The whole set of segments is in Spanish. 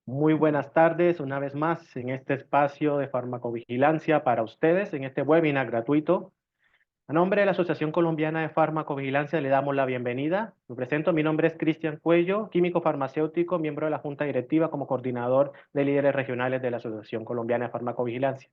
Muy buenas tardes, una vez más en este espacio de farmacovigilancia para ustedes, en este webinar gratuito. A nombre de la Asociación Colombiana de Farmacovigilancia le damos la bienvenida. Me presento, mi nombre es Cristian Cuello, químico farmacéutico, miembro de la Junta Directiva como coordinador de líderes regionales de la Asociación Colombiana de Farmacovigilancia.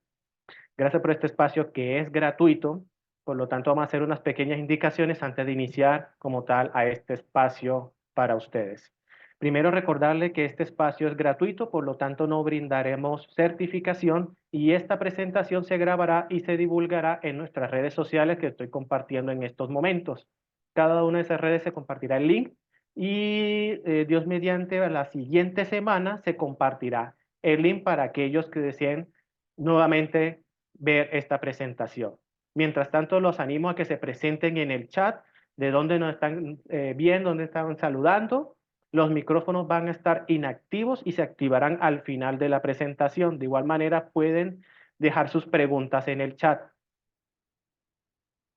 Gracias por este espacio que es gratuito, por lo tanto vamos a hacer unas pequeñas indicaciones antes de iniciar como tal a este espacio para ustedes. Primero recordarle que este espacio es gratuito, por lo tanto no brindaremos certificación y esta presentación se grabará y se divulgará en nuestras redes sociales que estoy compartiendo en estos momentos. Cada una de esas redes se compartirá el link y Dios mediante a la siguiente semana se compartirá el link para aquellos que deseen nuevamente ver esta presentación. Mientras tanto, los animo a que se presenten en el chat de dónde nos están viendo, dónde están saludando. Los micrófonos van a estar inactivos y se activarán al final de la presentación. De igual manera, pueden dejar sus preguntas en el chat.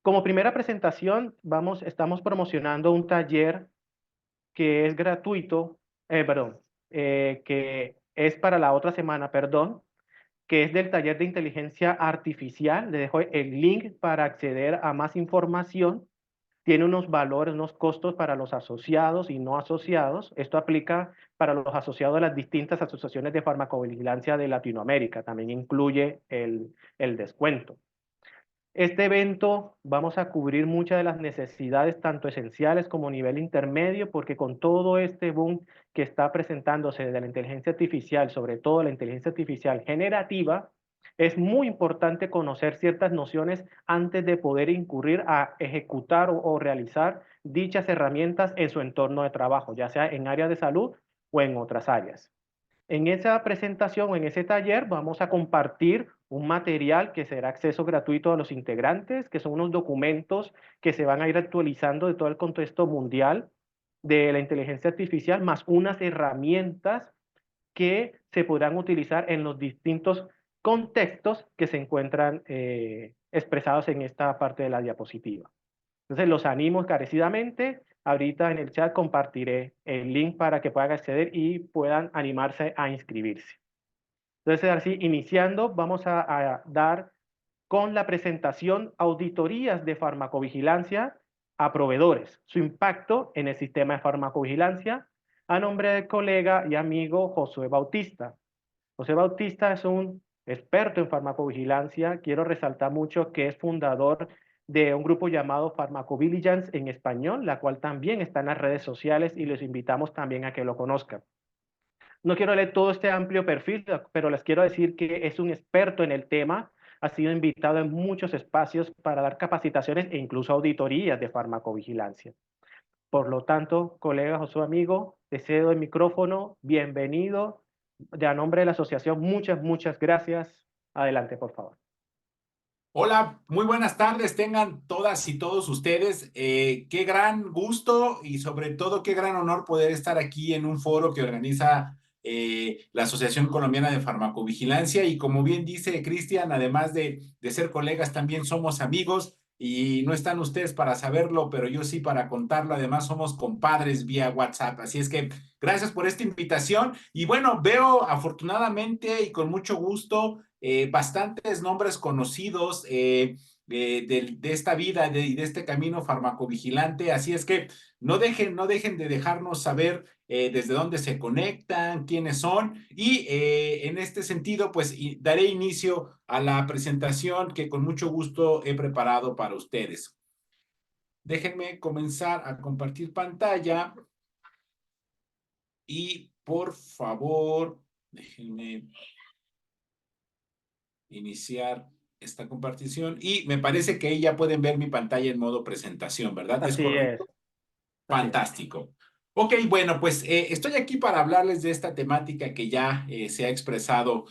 Como primera presentación, estamos promocionando un taller que es gratuito, que es para la otra semana, perdón, que es del taller de inteligencia artificial. Le dejo el link para acceder a más información. Tiene unos valores, unos costos para los asociados y no asociados. Esto aplica para los asociados de las distintas asociaciones de farmacovigilancia de Latinoamérica. También incluye el descuento. Este evento vamos a cubrir muchas de las necesidades, tanto esenciales como nivel intermedio, porque con todo este boom que está presentándose de la inteligencia artificial, sobre todo la inteligencia artificial generativa, es muy importante conocer ciertas nociones antes de poder incurrir a ejecutar o realizar dichas herramientas en su entorno de trabajo, ya sea en áreas de salud o en otras áreas. En esa presentación o en ese taller vamos a compartir un material que será acceso gratuito a los integrantes, que son unos documentos que se van a ir actualizando de todo el contexto mundial de la inteligencia artificial, más unas herramientas que se podrán utilizar en los distintos contextos que se encuentran expresados en esta parte de la diapositiva. Entonces los animo encarecidamente. Ahorita en el chat compartiré el link para que puedan acceder y puedan animarse a inscribirse. Entonces, así, iniciando, vamos a dar con la presentación auditorías de farmacovigilancia a proveedores, su impacto en el sistema de farmacovigilancia, a nombre del colega y amigo Josué Bautista. José Bautista es un experto en farmacovigilancia. Quiero resaltar mucho que es fundador de un grupo llamado Pharmacovigilance en español, la cual también está en las redes sociales y les invitamos también a que lo conozcan. No quiero leer todo este amplio perfil, pero les quiero decir que es un experto en el tema, ha sido invitado en muchos espacios para dar capacitaciones e incluso auditorías de farmacovigilancia. Por lo tanto, colegas o su amigo, te cedo el micrófono, bienvenido. De a nombre de la asociación, muchas gracias. Adelante, por favor. Hola, muy buenas tardes, tengan todas y todos ustedes. Qué gran gusto y sobre todo qué gran honor poder estar aquí en un foro que organiza la Asociación Colombiana de Farmacovigilancia y como bien dice Cristian, además de ser colegas, también somos amigos y no están ustedes para saberlo, pero yo sí para contarlo. Además somos compadres vía WhatsApp, así es que gracias por esta invitación y bueno, veo afortunadamente y con mucho gusto bastantes nombres conocidos de esta vida y de este camino farmacovigilante. Así es que no dejen de dejarnos saber desde dónde se conectan, quiénes son. Y en este sentido, pues daré inicio a la presentación que con mucho gusto he preparado para ustedes. Déjenme comenzar a compartir pantalla y por favor, déjenme iniciar esta compartición y me parece que ahí ya pueden ver mi pantalla en modo presentación, ¿verdad? ¿Es Así es, correcto? así es. Fantástico. Ok, bueno, pues estoy aquí para hablarles de esta temática que ya se ha expresado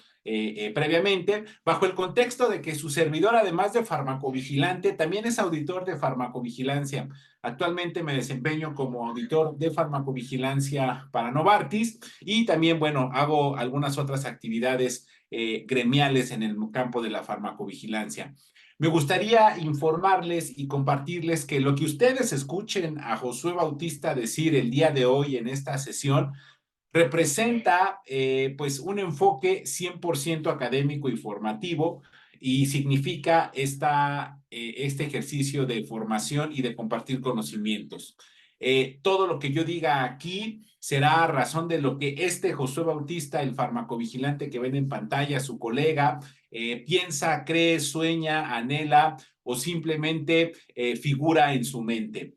previamente, bajo el contexto de que su servidor, además de farmacovigilante, también es auditor de farmacovigilancia. Actualmente me desempeño como auditor de farmacovigilancia para Novartis y también, bueno, hago algunas otras actividades gremiales en el campo de la farmacovigilancia. Me gustaría informarles y compartirles que lo que ustedes escuchen a Josué Bautista decir el día de hoy en esta sesión representa pues un enfoque 100% académico y formativo y significa este ejercicio de formación y de compartir conocimientos. Todo lo que yo diga aquí será a razón de lo que este Josué Bautista, el farmacovigilante que ven en pantalla, su colega, piensa, cree, sueña, anhela o simplemente figura en su mente.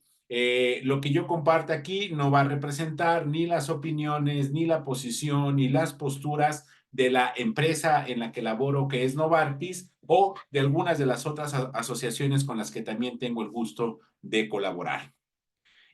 Lo que yo comparto aquí no va a representar ni las opiniones, ni la posición, ni las posturas de la empresa en la que laboro, que es Novartis, o de algunas de las otras asociaciones con las que también tengo el gusto de colaborar.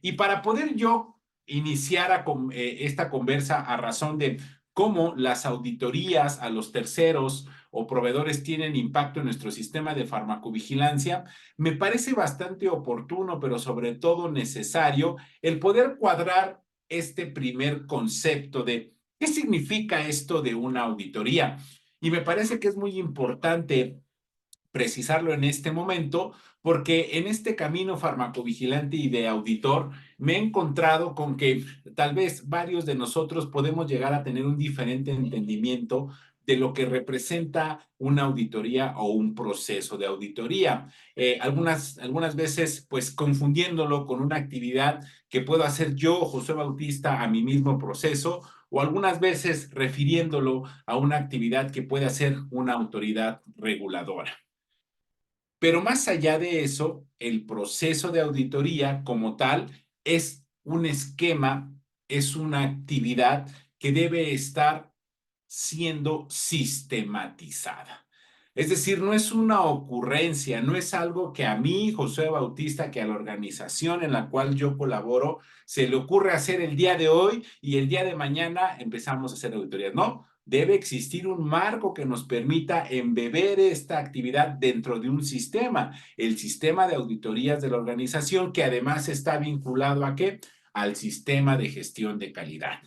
Y para poder yo iniciar esta conversa a razón de cómo las auditorías a los terceros o proveedores tienen impacto en nuestro sistema de farmacovigilancia, me parece bastante oportuno, pero sobre todo necesario, el poder cuadrar este primer concepto de qué significa esto de una auditoría. Y me parece que es muy importante precisarlo en este momento, porque en este camino farmacovigilante y de auditor me he encontrado con que tal vez varios de nosotros podemos llegar a tener un diferente entendimiento de lo que representa una auditoría o un proceso de auditoría. Algunas veces, pues confundiéndolo con una actividad que puedo hacer yo, José Bautista, a mi mismo proceso, o algunas veces refiriéndolo a una actividad que puede hacer una autoridad reguladora. Pero más allá de eso, el proceso de auditoría como tal es un esquema, es una actividad que debe estar siendo sistematizada. Es decir, no es una ocurrencia, no es algo que a mí, José Bautista, que a la organización en la cual yo colaboro, se le ocurre hacer el día de hoy y el día de mañana empezamos a hacer auditorías. No, debe existir un marco que nos permita embeber esta actividad dentro de un sistema, el sistema de auditorías de la organización, que además está vinculado ¿a qué? Al sistema de gestión de calidad.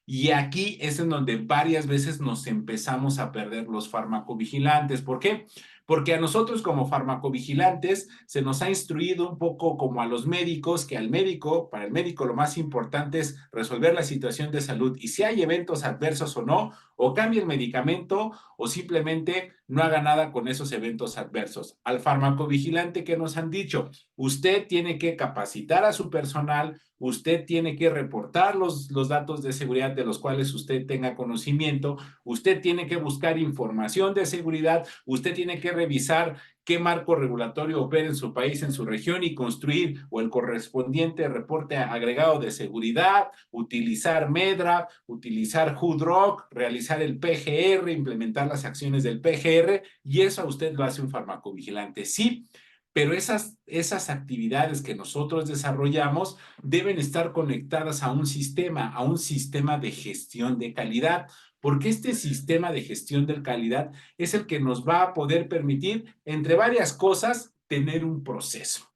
Y aquí es en donde varias veces nos empezamos a perder los farmacovigilantes. ¿Por qué? Porque a nosotros como farmacovigilantes se nos ha instruido un poco como a los médicos, que al médico, para el médico lo más importante es resolver la situación de salud y si hay eventos adversos o no, o cambie el medicamento o simplemente no haga nada con esos eventos adversos. Al farmacovigilante que nos han dicho, usted tiene que capacitar a su personal, usted tiene que reportar los datos de seguridad de los cuales usted tenga conocimiento, usted tiene que buscar información de seguridad, usted tiene que revisar qué marco regulatorio opera en su país, en su región y construir o el correspondiente reporte agregado de seguridad, utilizar MEDRA, utilizar HUDROC, realizar el PGR, implementar las acciones del PGR y eso a usted lo hace un farmacovigilante. Sí, pero esas actividades que nosotros desarrollamos deben estar conectadas a un sistema de gestión de calidad, porque este sistema de gestión de calidad es el que nos va a poder permitir, entre varias cosas, tener un proceso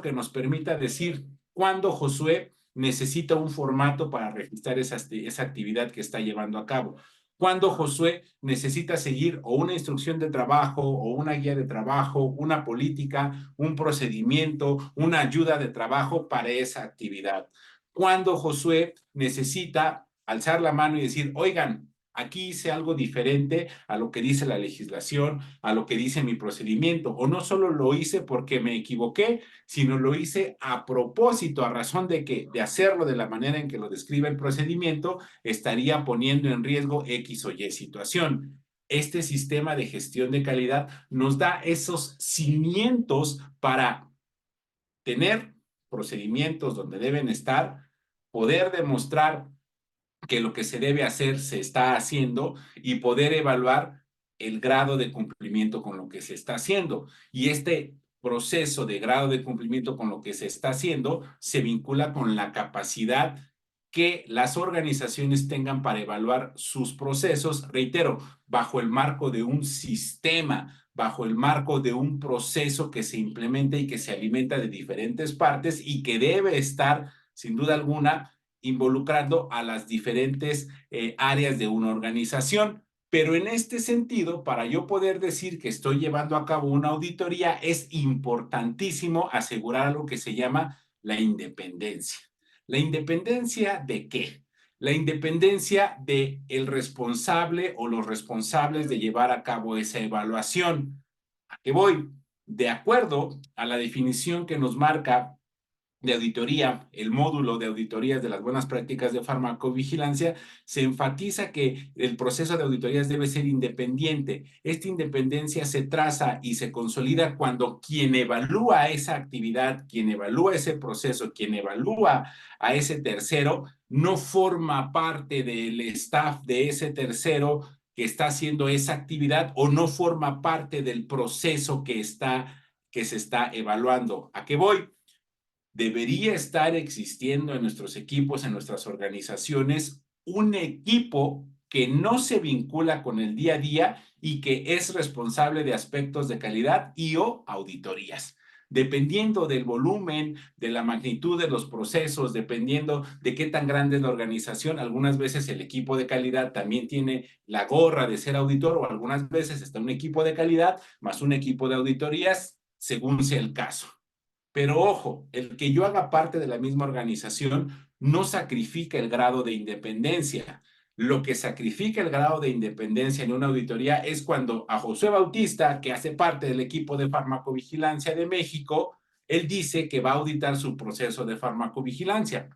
que nos permita decir cuándo Josué necesita un formato para registrar esa actividad que está llevando a cabo. Cuando Josué necesita seguir o una instrucción de trabajo o una guía de trabajo, una política, un procedimiento, una ayuda de trabajo para esa actividad. Cuando Josué necesita alzar la mano y decir, oigan, aquí hice algo diferente a lo que dice la legislación, a lo que dice mi procedimiento, o no solo lo hice porque me equivoqué, sino lo hice a propósito, a razón de que de hacerlo de la manera en que lo describe el procedimiento, estaría poniendo en riesgo X o Y situación. Este sistema de gestión de calidad nos da esos cimientos para tener procedimientos donde deben estar, poder demostrar que lo que se debe hacer se está haciendo y poder evaluar el grado de cumplimiento con lo que se está haciendo. Y este proceso de grado de cumplimiento con lo que se está haciendo se vincula con la capacidad que las organizaciones tengan para evaluar sus procesos, reitero, bajo el marco de un sistema, bajo el marco de un proceso que se implementa y que se alimenta de diferentes partes y que debe estar, sin duda alguna, involucrando a las diferentes áreas de una organización. Pero en este sentido, para yo poder decir que estoy llevando a cabo una auditoría, es importantísimo asegurar algo que se llama la independencia. ¿La independencia de qué? La independencia de el responsable o los responsables de llevar a cabo esa evaluación. ¿A qué voy? De acuerdo a la definición que nos marca de auditoría, el módulo de auditorías de las buenas prácticas de farmacovigilancia, se enfatiza que el proceso de auditorías debe ser independiente. Esta independencia se traza y se consolida cuando quien evalúa esa actividad, quien evalúa ese proceso, quien evalúa a ese tercero, no forma parte del staff de ese tercero que está haciendo esa actividad o no forma parte del proceso que se está evaluando. ¿A qué voy? Debería estar existiendo en nuestros equipos, en nuestras organizaciones, un equipo que no se vincula con el día a día y que es responsable de aspectos de calidad y o auditorías. Dependiendo del volumen, de la magnitud de los procesos, dependiendo de qué tan grande es la organización, algunas veces el equipo de calidad también tiene la gorra de ser auditor o algunas veces está un equipo de calidad más un equipo de auditorías, según sea el caso. Pero ojo, el que yo haga parte de la misma organización no sacrifica el grado de independencia. Lo que sacrifica el grado de independencia en una auditoría es cuando a Josué Bautista, que hace parte del equipo de farmacovigilancia de México, él dice que va a auditar su proceso de farmacovigilancia.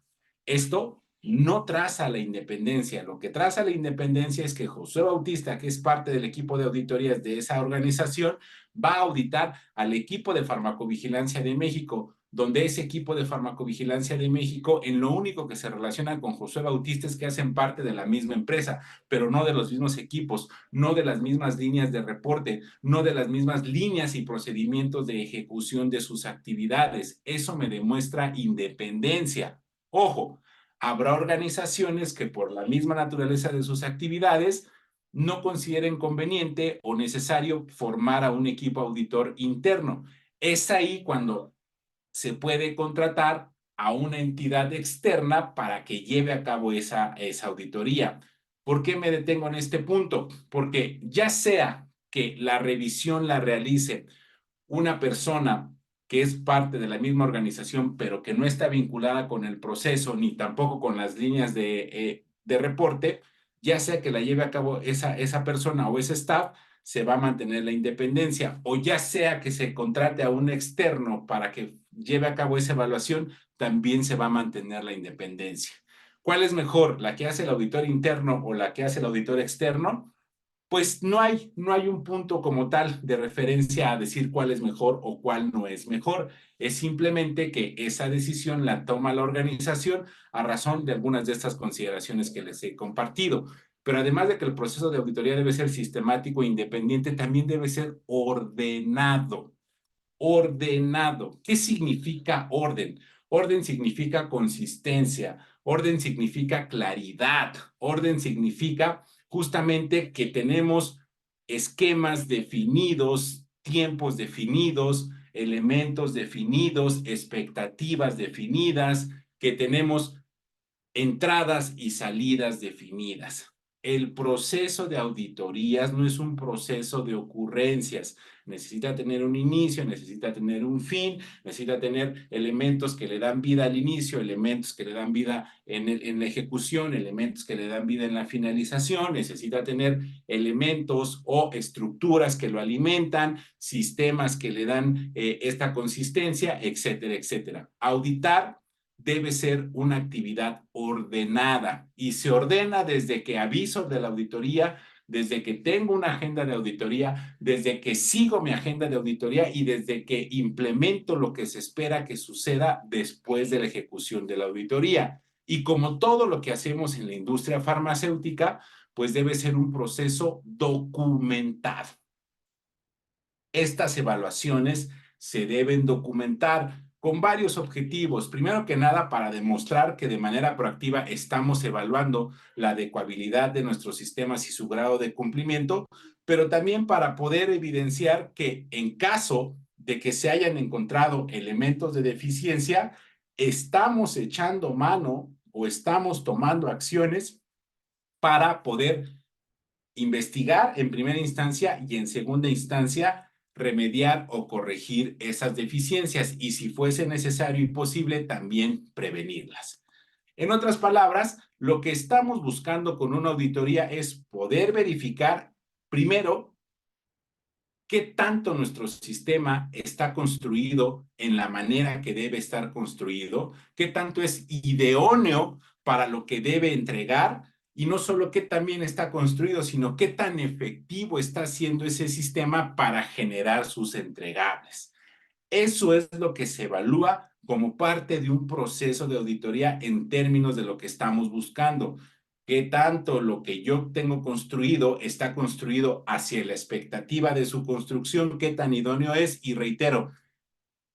Esto no traza la independencia. Lo que traza la independencia es que Josué Bautista, que es parte del equipo de auditorías de esa organización, va a auditar al equipo de farmacovigilancia de México, donde ese equipo de farmacovigilancia de México, en lo único que se relaciona con Josué Bautista es que hacen parte de la misma empresa, pero no de los mismos equipos, no de las mismas líneas de reporte, no de las mismas líneas y procedimientos de ejecución de sus actividades. Eso me demuestra independencia. Ojo, habrá organizaciones que por la misma naturaleza de sus actividades no consideren conveniente o necesario formar a un equipo auditor interno. Es ahí cuando se puede contratar a una entidad externa para que lleve a cabo esa auditoría. ¿Por qué me detengo en este punto? Porque ya sea que la revisión la realice una persona que es parte de la misma organización, pero que no está vinculada con el proceso ni tampoco con las líneas de reporte, ya sea que la lleve a cabo esa persona o ese staff, se va a mantener la independencia, o ya sea que se contrate a un externo para que lleve a cabo esa evaluación, también se va a mantener la independencia. ¿Cuál es mejor, la que hace el auditor interno o la que hace el auditor externo? Pues no hay un punto como tal de referencia a decir cuál es mejor o cuál no es mejor. Es simplemente que esa decisión la toma la organización a razón de algunas de estas consideraciones que les he compartido. Pero además de que el proceso de auditoría debe ser sistemático e independiente, también debe ser ordenado. Ordenado. ¿Qué significa orden? Orden significa consistencia, orden significa claridad, orden significa justamente que tenemos esquemas definidos, tiempos definidos, elementos definidos, expectativas definidas, que tenemos entradas y salidas definidas. El proceso de auditorías no es un proceso de ocurrencias. Necesita tener un inicio, necesita tener un fin, necesita tener elementos que le dan vida al inicio, elementos que le dan vida en la ejecución, elementos que le dan vida en la finalización, necesita tener elementos o estructuras que lo alimentan, sistemas que le dan esta consistencia, etcétera, etcétera. Auditar debe ser una actividad ordenada y se ordena desde que aviso de la auditoría, desde que tengo una agenda de auditoría, desde que sigo mi agenda de auditoría y desde que implemento lo que se espera que suceda después de la ejecución de la auditoría. Y como todo lo que hacemos en la industria farmacéutica, pues debe ser un proceso documentado. Estas evaluaciones se deben documentar con varios objetivos. Primero que nada, para demostrar que de manera proactiva estamos evaluando la adecuabilidad de nuestros sistemas y su grado de cumplimiento, pero también para poder evidenciar que en caso de que se hayan encontrado elementos de deficiencia, estamos echando mano o estamos tomando acciones para poder investigar en primera instancia y en segunda instancia remediar o corregir esas deficiencias y si fuese necesario y posible también prevenirlas. En otras palabras, lo que estamos buscando con una auditoría es poder verificar, primero, qué tanto nuestro sistema está construido en la manera que debe estar construido, qué tanto es idóneo para lo que debe entregar, y no solo qué tan bien está construido, sino qué tan efectivo está haciendo ese sistema para generar sus entregables. Eso es lo que se evalúa como parte de un proceso de auditoría en términos de lo que estamos buscando. ¿Qué tanto lo que yo tengo construido está construido hacia la expectativa de su construcción? ¿Qué tan idóneo es? Y reitero,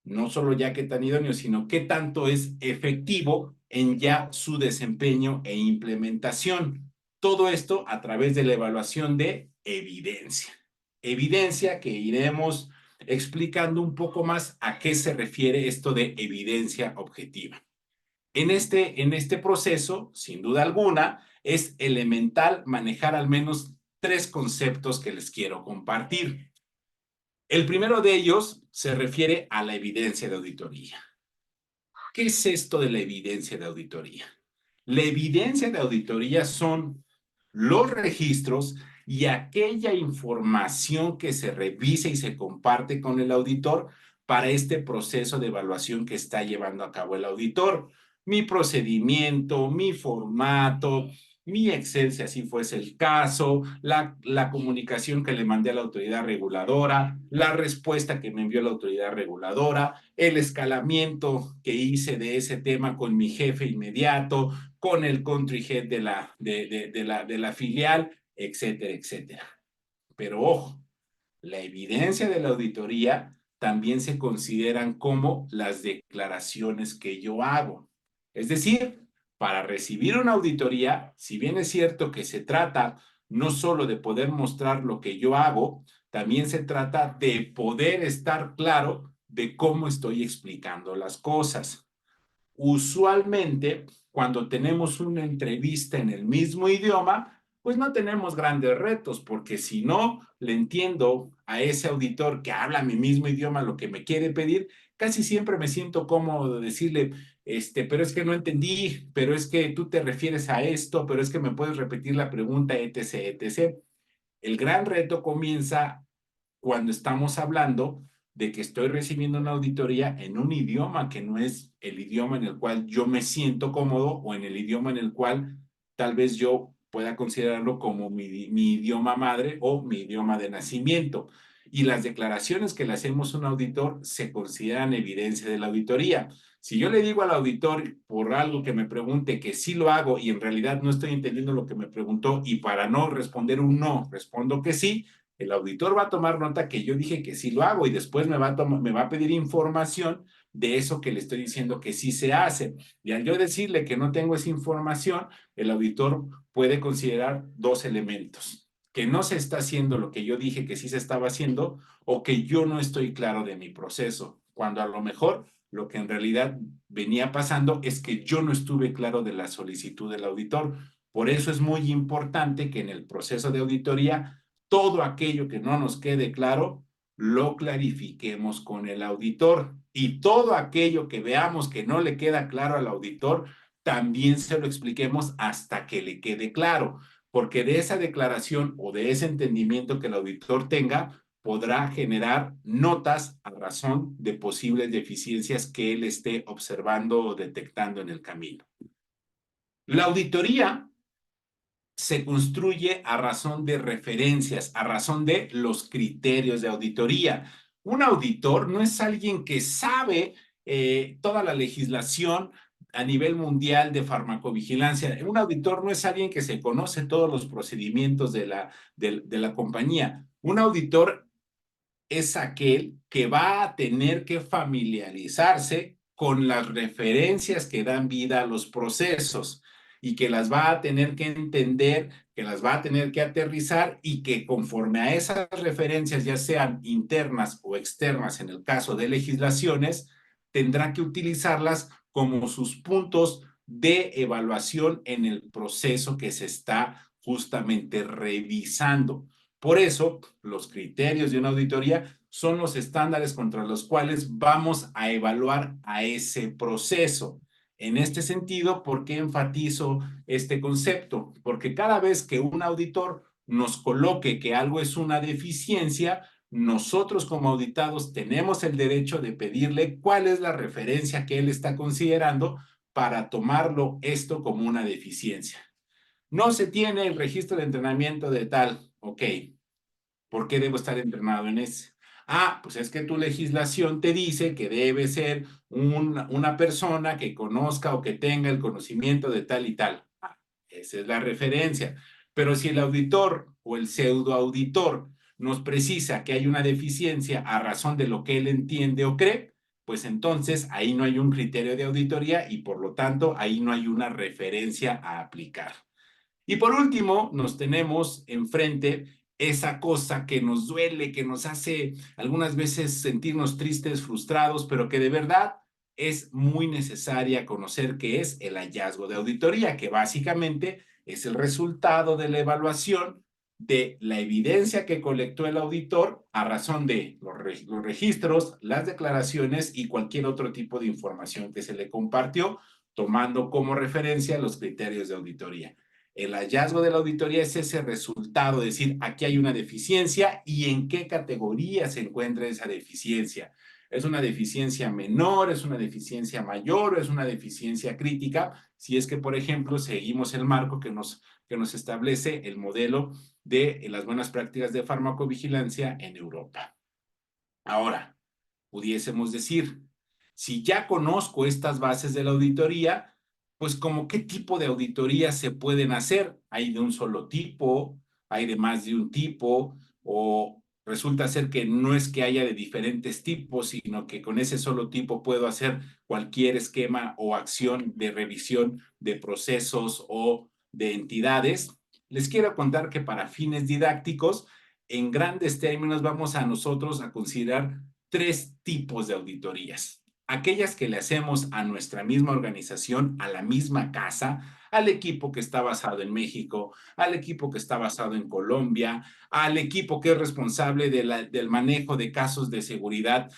no solo ya qué tan idóneo, sino qué tanto es efectivo en ya su desempeño e implementación. Todo esto a través de la evaluación de evidencia. Evidencia que iremos explicando un poco más a qué se refiere esto de evidencia objetiva. En este proceso, sin duda alguna, es elemental manejar al menos 3 conceptos que les quiero compartir. El primero de ellos se refiere a la evidencia de auditoría. ¿Qué es esto de la evidencia de auditoría? La evidencia de auditoría son los registros y aquella información que se revisa y se comparte con el auditor para este proceso de evaluación que está llevando a cabo el auditor. Mi procedimiento, mi formato, mi Excel, si así fuese el caso, la comunicación que le mandé a la autoridad reguladora, la respuesta que me envió la autoridad reguladora, el escalamiento que hice de ese tema con mi jefe inmediato, con el country head de la filial, etcétera, etcétera. Pero ojo, la evidencia de la auditoría también se consideran como las declaraciones que yo hago. Es decir, para recibir una auditoría, si bien es cierto que se trata no solo de poder mostrar lo que yo hago, también se trata de poder estar claro de cómo estoy explicando las cosas. Usualmente, cuando tenemos una entrevista en el mismo idioma, pues no tenemos grandes retos, porque si no le entiendo a ese auditor que habla mi mismo idioma lo que me quiere pedir, casi siempre me siento cómodo de decirle, pero es que no entendí, pero es que tú te refieres a esto, pero es que me puedes repetir la pregunta, etc., etc. El gran reto comienza cuando estamos hablando de que estoy recibiendo una auditoría en un idioma que no es el idioma en el cual yo me siento cómodo o en el idioma en el cual tal vez yo pueda considerarlo como mi idioma madre o mi idioma de nacimiento. Y las declaraciones que le hacemos a un auditor se consideran evidencia de la auditoría. Si yo le digo al auditor por algo que me pregunte que sí lo hago y en realidad no estoy entendiendo lo que me preguntó y para no responder un no, respondo que sí, el auditor va a tomar nota que yo dije que sí lo hago y después me va a pedir información de eso que le estoy diciendo que sí se hace. Y al yo decirle que no tengo esa información, el auditor puede considerar 2 elementos: que no se está haciendo lo que yo dije que sí se estaba haciendo o que yo no estoy claro de mi proceso, cuando a lo mejor lo que en realidad venía pasando es que yo no estuve claro de la solicitud del auditor. Por eso es muy importante que en el proceso de auditoría todo aquello que no nos quede claro, lo clarifiquemos con el auditor. Y todo aquello que veamos que no le queda claro al auditor, también se lo expliquemos hasta que le quede claro. Porque de esa declaración o de ese entendimiento que el auditor tenga, podrá generar notas a razón de posibles deficiencias que él esté observando o detectando en el camino. La auditoría se construye a razón de referencias, a razón de los criterios de auditoría. Un auditor no es alguien que sabe toda la legislación a nivel mundial de farmacovigilancia. Un auditor no es alguien que se conoce todos los procedimientos de la compañía. Un auditor es aquel que va a tener que familiarizarse con las referencias que dan vida a los procesos y que las va a tener que entender, que las va a tener que aterrizar y que conforme a esas referencias, ya sean internas o externas en el caso de legislaciones, tendrá que utilizarlas como sus puntos de evaluación en el proceso que se está justamente revisando. Por eso, los criterios de una auditoría son los estándares contra los cuales vamos a evaluar a ese proceso. En este sentido, ¿por qué enfatizo este concepto? Porque cada vez que un auditor nos coloque que algo es una deficiencia, nosotros como auditados tenemos el derecho de pedirle cuál es la referencia que él está considerando para tomarlo esto como una deficiencia. No se tiene el registro de entrenamiento de tal, ok, ¿por qué debo estar entrenado en ese? Ah, pues es que tu legislación te dice que debe ser una persona que conozca o que tenga el conocimiento de tal y tal. Ah, esa es la referencia. Pero si el auditor o el pseudoauditor nos precisa que hay una deficiencia a razón de lo que él entiende o cree, pues entonces ahí no hay un criterio de auditoría y por lo tanto ahí no hay una referencia a aplicar. Y por último, nos tenemos enfrente esa cosa que nos duele, que nos hace algunas veces sentirnos tristes, frustrados, pero que de verdad es muy necesaria conocer qué es el hallazgo de auditoría, que básicamente es el resultado de la evaluación de la evidencia que colectó el auditor a razón de los registros, las declaraciones y cualquier otro tipo de información que se le compartió, tomando como referencia los criterios de auditoría. El hallazgo de la auditoría es ese resultado, es decir, aquí hay una deficiencia y en qué categoría se encuentra esa deficiencia. ¿Es una deficiencia menor, es una deficiencia mayor o es una deficiencia crítica? Si es que, por ejemplo, seguimos el marco que nos establece el modelo de las buenas prácticas de farmacovigilancia en Europa. Ahora, pudiésemos decir, si ya conozco estas bases de la auditoría, pues como qué tipo de auditoría se pueden hacer. ¿Hay de un solo tipo? ¿Hay de más de un tipo? ¿O resulta ser que no es que haya de diferentes tipos, sino que con ese solo tipo puedo hacer cualquier esquema o acción de revisión de procesos o de entidades? Les quiero contar que para fines didácticos, en grandes términos, vamos a nosotros a considerar tres tipos de auditorías. Aquellas que le hacemos a nuestra misma organización, a la misma casa, al equipo que está basado en México, al equipo que está basado en Colombia, al equipo que es responsable del manejo de casos de seguridad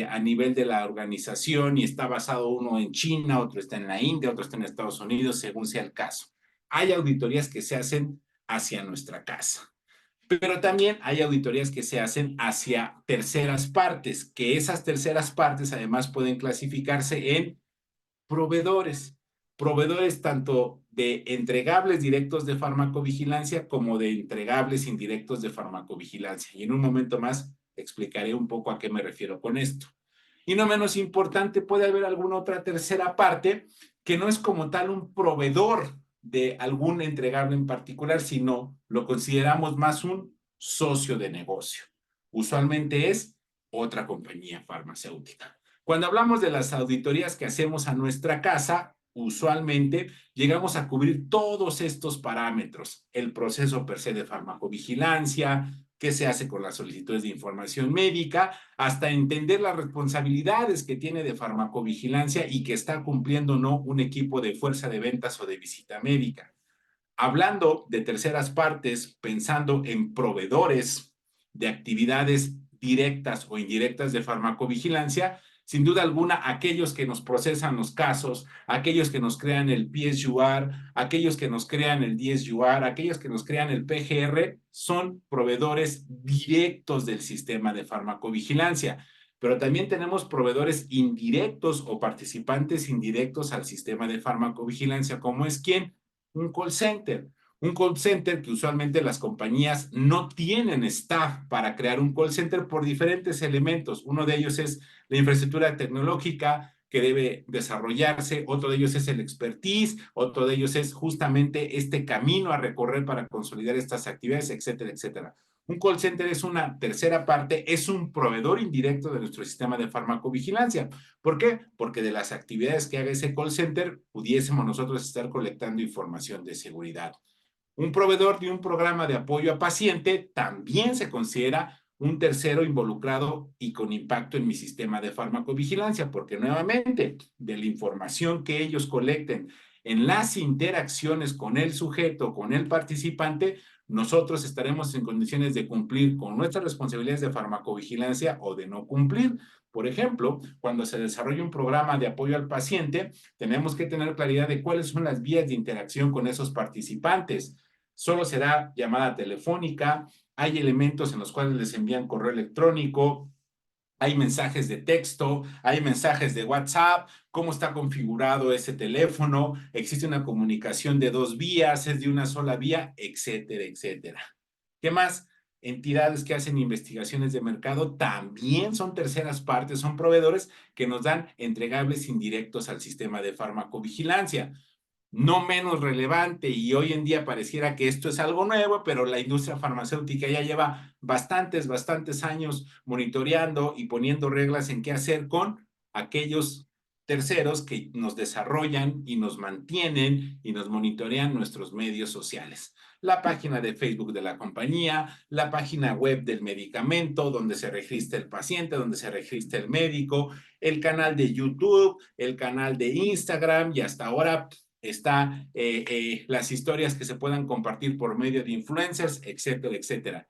a nivel de la organización y está basado uno en China, otro está en la India, otro está en Estados Unidos, según sea el caso. Hay auditorías que se hacen hacia nuestra casa. Pero también hay auditorías que se hacen hacia terceras partes, que esas terceras partes además pueden clasificarse en proveedores. Proveedores tanto de entregables directos de farmacovigilancia como de entregables indirectos de farmacovigilancia. Y en un momento más explicaré un poco a qué me refiero con esto. Y no menos importante, puede haber alguna otra tercera parte que no es como tal un proveedor de algún entregable en particular, sino lo consideramos más un socio de negocio. Usualmente es otra compañía farmacéutica. Cuando hablamos de las auditorías que hacemos a nuestra casa, usualmente llegamos a cubrir todos estos parámetros, el proceso per se de farmacovigilancia, qué se hace con las solicitudes de información médica, hasta entender las responsabilidades que tiene de farmacovigilancia y que está cumpliendo o no un equipo de fuerza de ventas o de visita médica. Hablando de terceras partes, pensando en proveedores de actividades directas o indirectas de farmacovigilancia, sin duda alguna, aquellos que nos procesan los casos, aquellos que nos crean el PSUR, aquellos que nos crean el DSUR, aquellos que nos crean el PGR, son proveedores directos del sistema de farmacovigilancia. Pero también tenemos proveedores indirectos o participantes indirectos al sistema de farmacovigilancia, como es quien un call center. Un call center que usualmente las compañías no tienen staff para crear un call center por diferentes elementos. Uno de ellos es la infraestructura tecnológica que debe desarrollarse, otro de ellos es el expertise, otro de ellos es justamente este camino a recorrer para consolidar estas actividades, etcétera, etcétera. Un call center es una tercera parte, es un proveedor indirecto de nuestro sistema de farmacovigilancia. ¿Por qué? Porque de las actividades que haga ese call center, pudiésemos nosotros estar colectando información de seguridad. Un proveedor de un programa de apoyo a paciente también se considera un tercero involucrado y con impacto en mi sistema de farmacovigilancia, porque nuevamente, de la información que ellos colecten en las interacciones con el sujeto, con el participante, nosotros estaremos en condiciones de cumplir con nuestras responsabilidades de farmacovigilancia o de no cumplir. Por ejemplo, cuando se desarrolla un programa de apoyo al paciente, tenemos que tener claridad de cuáles son las vías de interacción con esos participantes. Solo será llamada telefónica, hay elementos en los cuales les envían correo electrónico, hay mensajes de texto, hay mensajes de WhatsApp, cómo está configurado ese teléfono, existe una comunicación de dos vías, es de una sola vía, etcétera, etcétera. ¿Qué más? Entidades que hacen investigaciones de mercado también son terceras partes, son proveedores que nos dan entregables indirectos al sistema de farmacovigilancia. No menos relevante, y hoy en día pareciera que esto es algo nuevo, pero la industria farmacéutica ya lleva bastantes años monitoreando y poniendo reglas en qué hacer con aquellos terceros que nos desarrollan y nos mantienen y nos monitorean nuestros medios sociales. La página de Facebook de la compañía, la página web del medicamento, donde se registra el paciente, donde se registra el médico, el canal de YouTube, el canal de Instagram y hasta ahora está las historias que se puedan compartir por medio de influencers, etcétera, etcétera.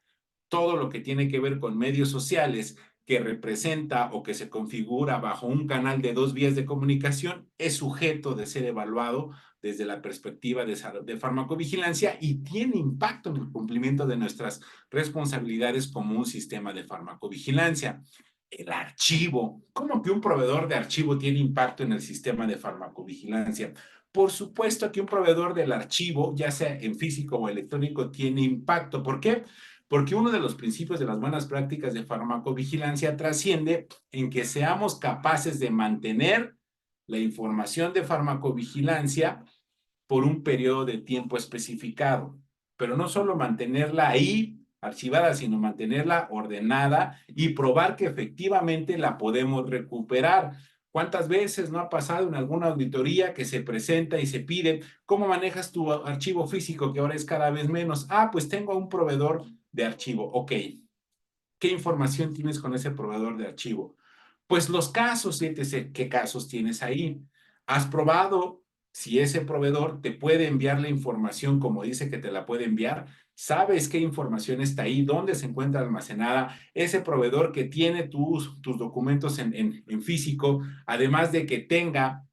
Todo lo que tiene que ver con medios sociales que representa o que se configura bajo un canal de dos vías de comunicación es sujeto de ser evaluado desde la perspectiva de farmacovigilancia y tiene impacto en el cumplimiento de nuestras responsabilidades como un sistema de farmacovigilancia. El archivo. ¿Cómo que un proveedor de archivo tiene impacto en el sistema de farmacovigilancia? Por supuesto que un proveedor del archivo, ya sea en físico o electrónico, tiene impacto. ¿Por qué? Porque uno de los principios de las buenas prácticas de farmacovigilancia trasciende en que seamos capaces de mantener la información de farmacovigilancia por un periodo de tiempo especificado. Pero no solo mantenerla ahí archivada, sino mantenerla ordenada y probar que efectivamente la podemos recuperar. ¿Cuántas veces no ha pasado en alguna auditoría que se presenta y se pide, ¿cómo manejas tu archivo físico que ahora es cada vez menos? Ah, pues tengo un proveedor de archivo. Ok. ¿Qué información tienes con ese proveedor de archivo? Pues los casos, etc. ¿Qué casos tienes ahí? ¿Has probado si ese proveedor te puede enviar la información como dice que te la puede enviar? ¿Sabes qué información está ahí? ¿Dónde se encuentra almacenada? Ese proveedor que tiene tus documentos en físico, además de que tenga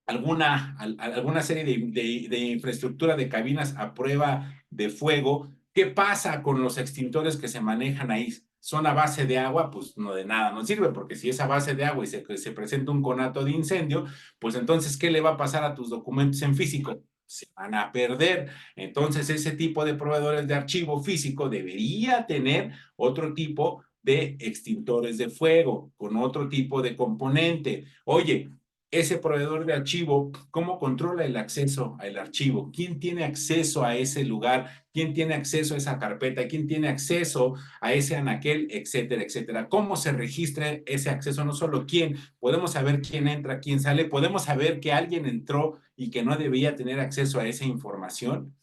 alguna serie de infraestructura de cabinas a prueba de fuego. ¿Qué pasa con los extintores que se manejan ahí? ¿Son a base de agua? Pues no, de nada nos sirve, porque si es a base de agua y se presenta un conato de incendio, pues entonces, ¿qué le va a pasar a tus documentos en físico? Se van a perder. Entonces, ese tipo de proveedores de archivo físico debería tener otro tipo de extintores de fuego, con otro tipo de componente. Oye, ese proveedor de archivo, ¿cómo controla el acceso al archivo? ¿Quién tiene acceso a ese lugar? ¿Quién tiene acceso a esa carpeta? ¿Quién tiene acceso a ese anaquel? Etcétera, etcétera. ¿Cómo se registra ese acceso? No solo quién, podemos saber quién entra, quién sale, podemos saber que alguien entró y que no debía tener acceso a esa información.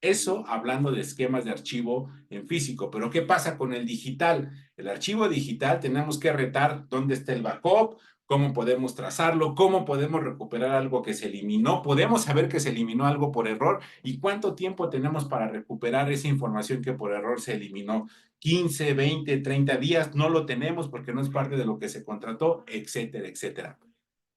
Eso hablando de esquemas de archivo en físico, pero ¿qué pasa con el digital? El archivo digital tenemos que retar dónde está el backup, cómo podemos trazarlo, cómo podemos recuperar algo que se eliminó, podemos saber que se eliminó algo por error y cuánto tiempo tenemos para recuperar esa información que por error se eliminó. 15, 20, 30 días, no lo tenemos porque no es parte de lo que se contrató, etcétera, etcétera.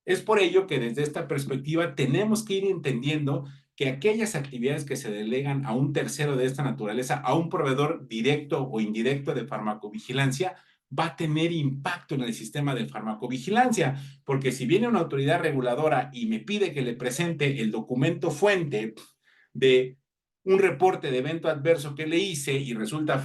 Es por ello que desde esta perspectiva tenemos que ir entendiendo que aquellas actividades que se delegan a un tercero de esta naturaleza, a un proveedor directo o indirecto de farmacovigilancia, va a tener impacto en el sistema de farmacovigilancia, porque si viene una autoridad reguladora y me pide que le presente el documento fuente de un reporte de evento adverso que le hice y resulta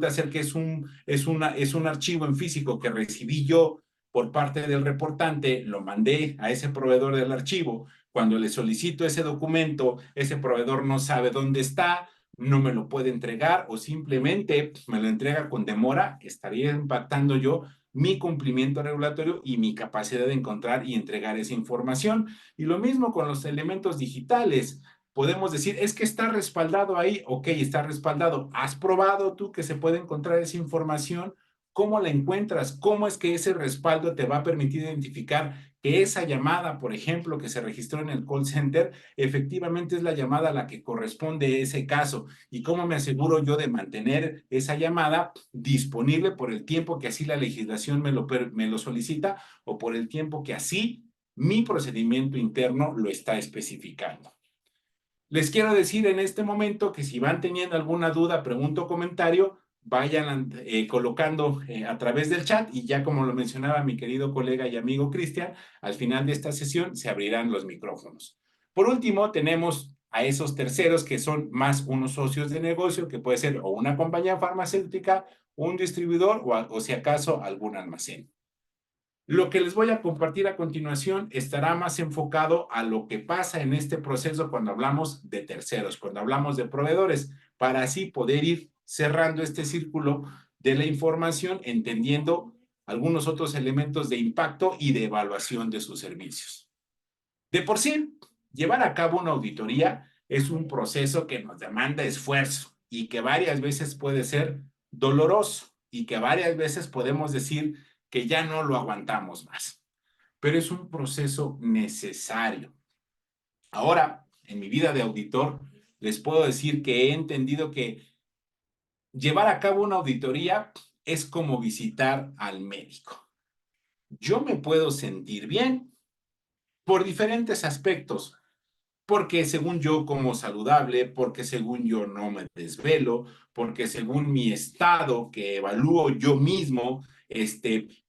ser que es un archivo en físico que recibí yo por parte del reportante, lo mandé a ese proveedor del archivo. Cuando le solicito ese documento, ese proveedor no sabe dónde está, no me lo puede entregar o simplemente me lo entrega con demora, estaría impactando yo mi cumplimiento regulatorio y mi capacidad de encontrar y entregar esa información. Y lo mismo con los elementos digitales. Podemos decir, es que está respaldado ahí. Ok, está respaldado. ¿Has probado tú que se puede encontrar esa información? ¿Cómo la encuentras? ¿Cómo es que ese respaldo te va a permitir identificar que esa llamada, por ejemplo, que se registró en el call center, efectivamente es la llamada a la que corresponde ese caso. ¿Y cómo me aseguro yo de mantener esa llamada disponible por el tiempo que así la legislación me lo solicita o por el tiempo que así mi procedimiento interno lo está especificando? Les quiero decir en este momento que si van teniendo alguna duda, pregunta o comentario, vayan colocando a través del chat y ya como lo mencionaba mi querido colega y amigo Cristian, al final de esta sesión se abrirán los micrófonos. Por último, tenemos a esos terceros que son más unos socios de negocio, que puede ser o una compañía farmacéutica, un distribuidor o si acaso algún almacén. Lo que les voy a compartir a continuación estará más enfocado a lo que pasa en este proceso cuando hablamos de terceros, cuando hablamos de proveedores, para así poder ir cerrando este círculo de la información, entendiendo algunos otros elementos de impacto y de evaluación de sus servicios. De por sí, llevar a cabo una auditoría es un proceso que nos demanda esfuerzo y que varias veces puede ser doloroso y que varias veces podemos decir que ya no lo aguantamos más. Pero es un proceso necesario. Ahora, en mi vida de auditor, les puedo decir que he entendido que llevar a cabo una auditoría es como visitar al médico. Yo me puedo sentir bien por diferentes aspectos, porque según yo como saludable, porque según yo no me desvelo, porque según mi estado que evalúo yo mismo,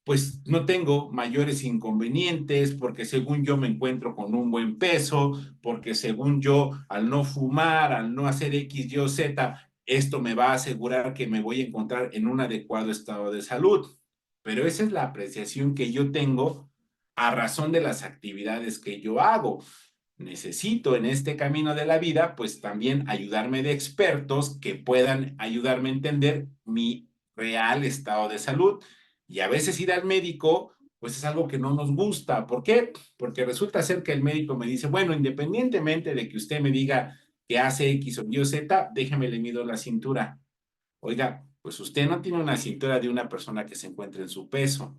pues no tengo mayores inconvenientes, porque según yo me encuentro con un buen peso, porque según yo al no fumar, al no hacer X, Y o Z, esto me va a asegurar que me voy a encontrar en un adecuado estado de salud. Pero esa es la apreciación que yo tengo a razón de las actividades que yo hago. Necesito en este camino de la vida, pues también ayudarme de expertos que puedan ayudarme a entender mi real estado de salud. Y a veces ir al médico, pues es algo que no nos gusta. ¿Por qué? Porque resulta ser que el médico me dice, bueno, independientemente de que usted me diga que hace X o Y o Z, déjeme le mido la cintura. Oiga, pues usted no tiene una cintura de una persona que se encuentre en su peso.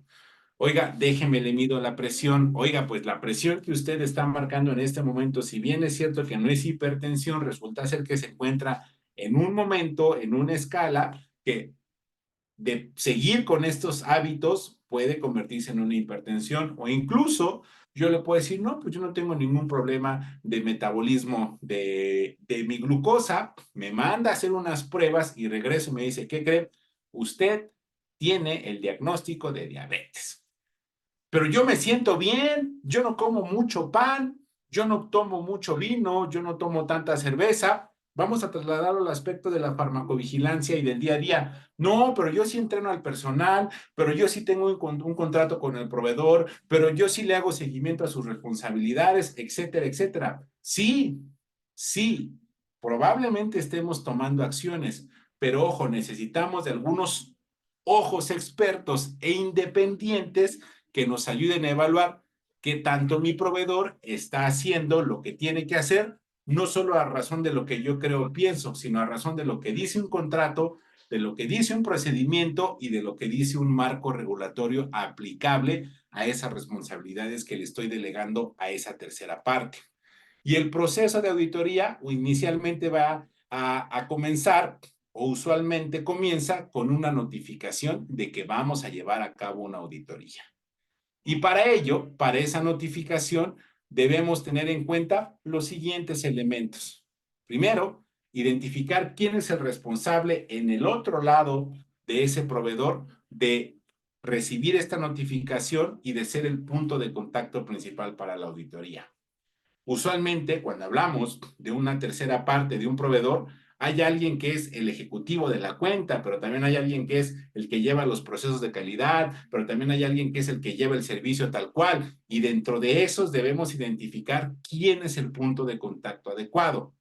Oiga, déjeme le mido la presión. Oiga, pues la presión que usted está marcando en este momento, si bien es cierto que no es hipertensión, resulta ser que se encuentra en un momento, en una escala que de seguir con estos hábitos puede convertirse en una hipertensión o incluso yo le puedo decir, no, pues yo no tengo ningún problema de metabolismo de mi glucosa, me manda a hacer unas pruebas y regreso y me dice, ¿qué cree? Usted tiene el diagnóstico de diabetes. Pero yo me siento bien, yo no como mucho pan, yo no tomo mucho vino, yo no tomo tanta cerveza. Vamos a trasladarlo al aspecto de la farmacovigilancia y del día a día. No, pero yo sí entreno al personal, pero yo sí tengo un contrato con el proveedor, pero yo sí le hago seguimiento a sus responsabilidades, etcétera, etcétera. Sí, sí, probablemente estemos tomando acciones, pero ojo, necesitamos de algunos ojos expertos e independientes que nos ayuden a evaluar qué tanto mi proveedor está haciendo lo que tiene que hacer, no solo a razón de lo que yo creo o pienso, sino a razón de lo que dice un contrato, de lo que dice un procedimiento y de lo que dice un marco regulatorio aplicable a esas responsabilidades que le estoy delegando a esa tercera parte. Y el proceso de auditoría inicialmente va a comenzar o usualmente comienza con una notificación de que vamos a llevar a cabo una auditoría. Y para ello, para esa notificación, debemos tener en cuenta los siguientes elementos. Primero, identificar quién es el responsable en el otro lado de ese proveedor de recibir esta notificación y de ser el punto de contacto principal para la auditoría. Usualmente, cuando hablamos de una tercera parte de un proveedor, hay alguien que es el ejecutivo de la cuenta, pero también hay alguien que es el que lleva los procesos de calidad, pero también hay alguien que es el que lleva el servicio tal cual. Y dentro de esos debemos identificar quién es el punto de contacto adecuado.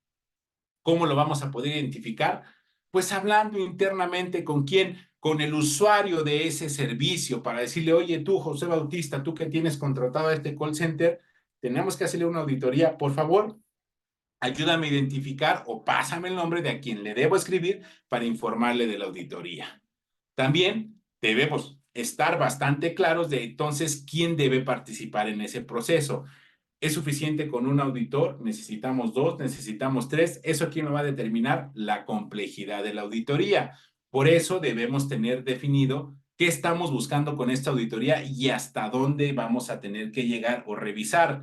¿Cómo lo vamos a poder identificar? Pues hablando internamente con quién, con el usuario de ese servicio para decirle, oye tú, José Bautista, tú que tienes contratado a este call center, tenemos que hacerle una auditoría, por favor, ayúdame a identificar o pásame el nombre de a quien le debo escribir para informarle de la auditoría. También debemos estar bastante claros de entonces quién debe participar en ese proceso. ¿Es suficiente con un auditor? ¿Necesitamos dos? ¿Necesitamos tres? ¿Eso quién lo va a determinar? La complejidad de la auditoría. Por eso debemos tener definido qué estamos buscando con esta auditoría y hasta dónde vamos a tener que llegar o revisar.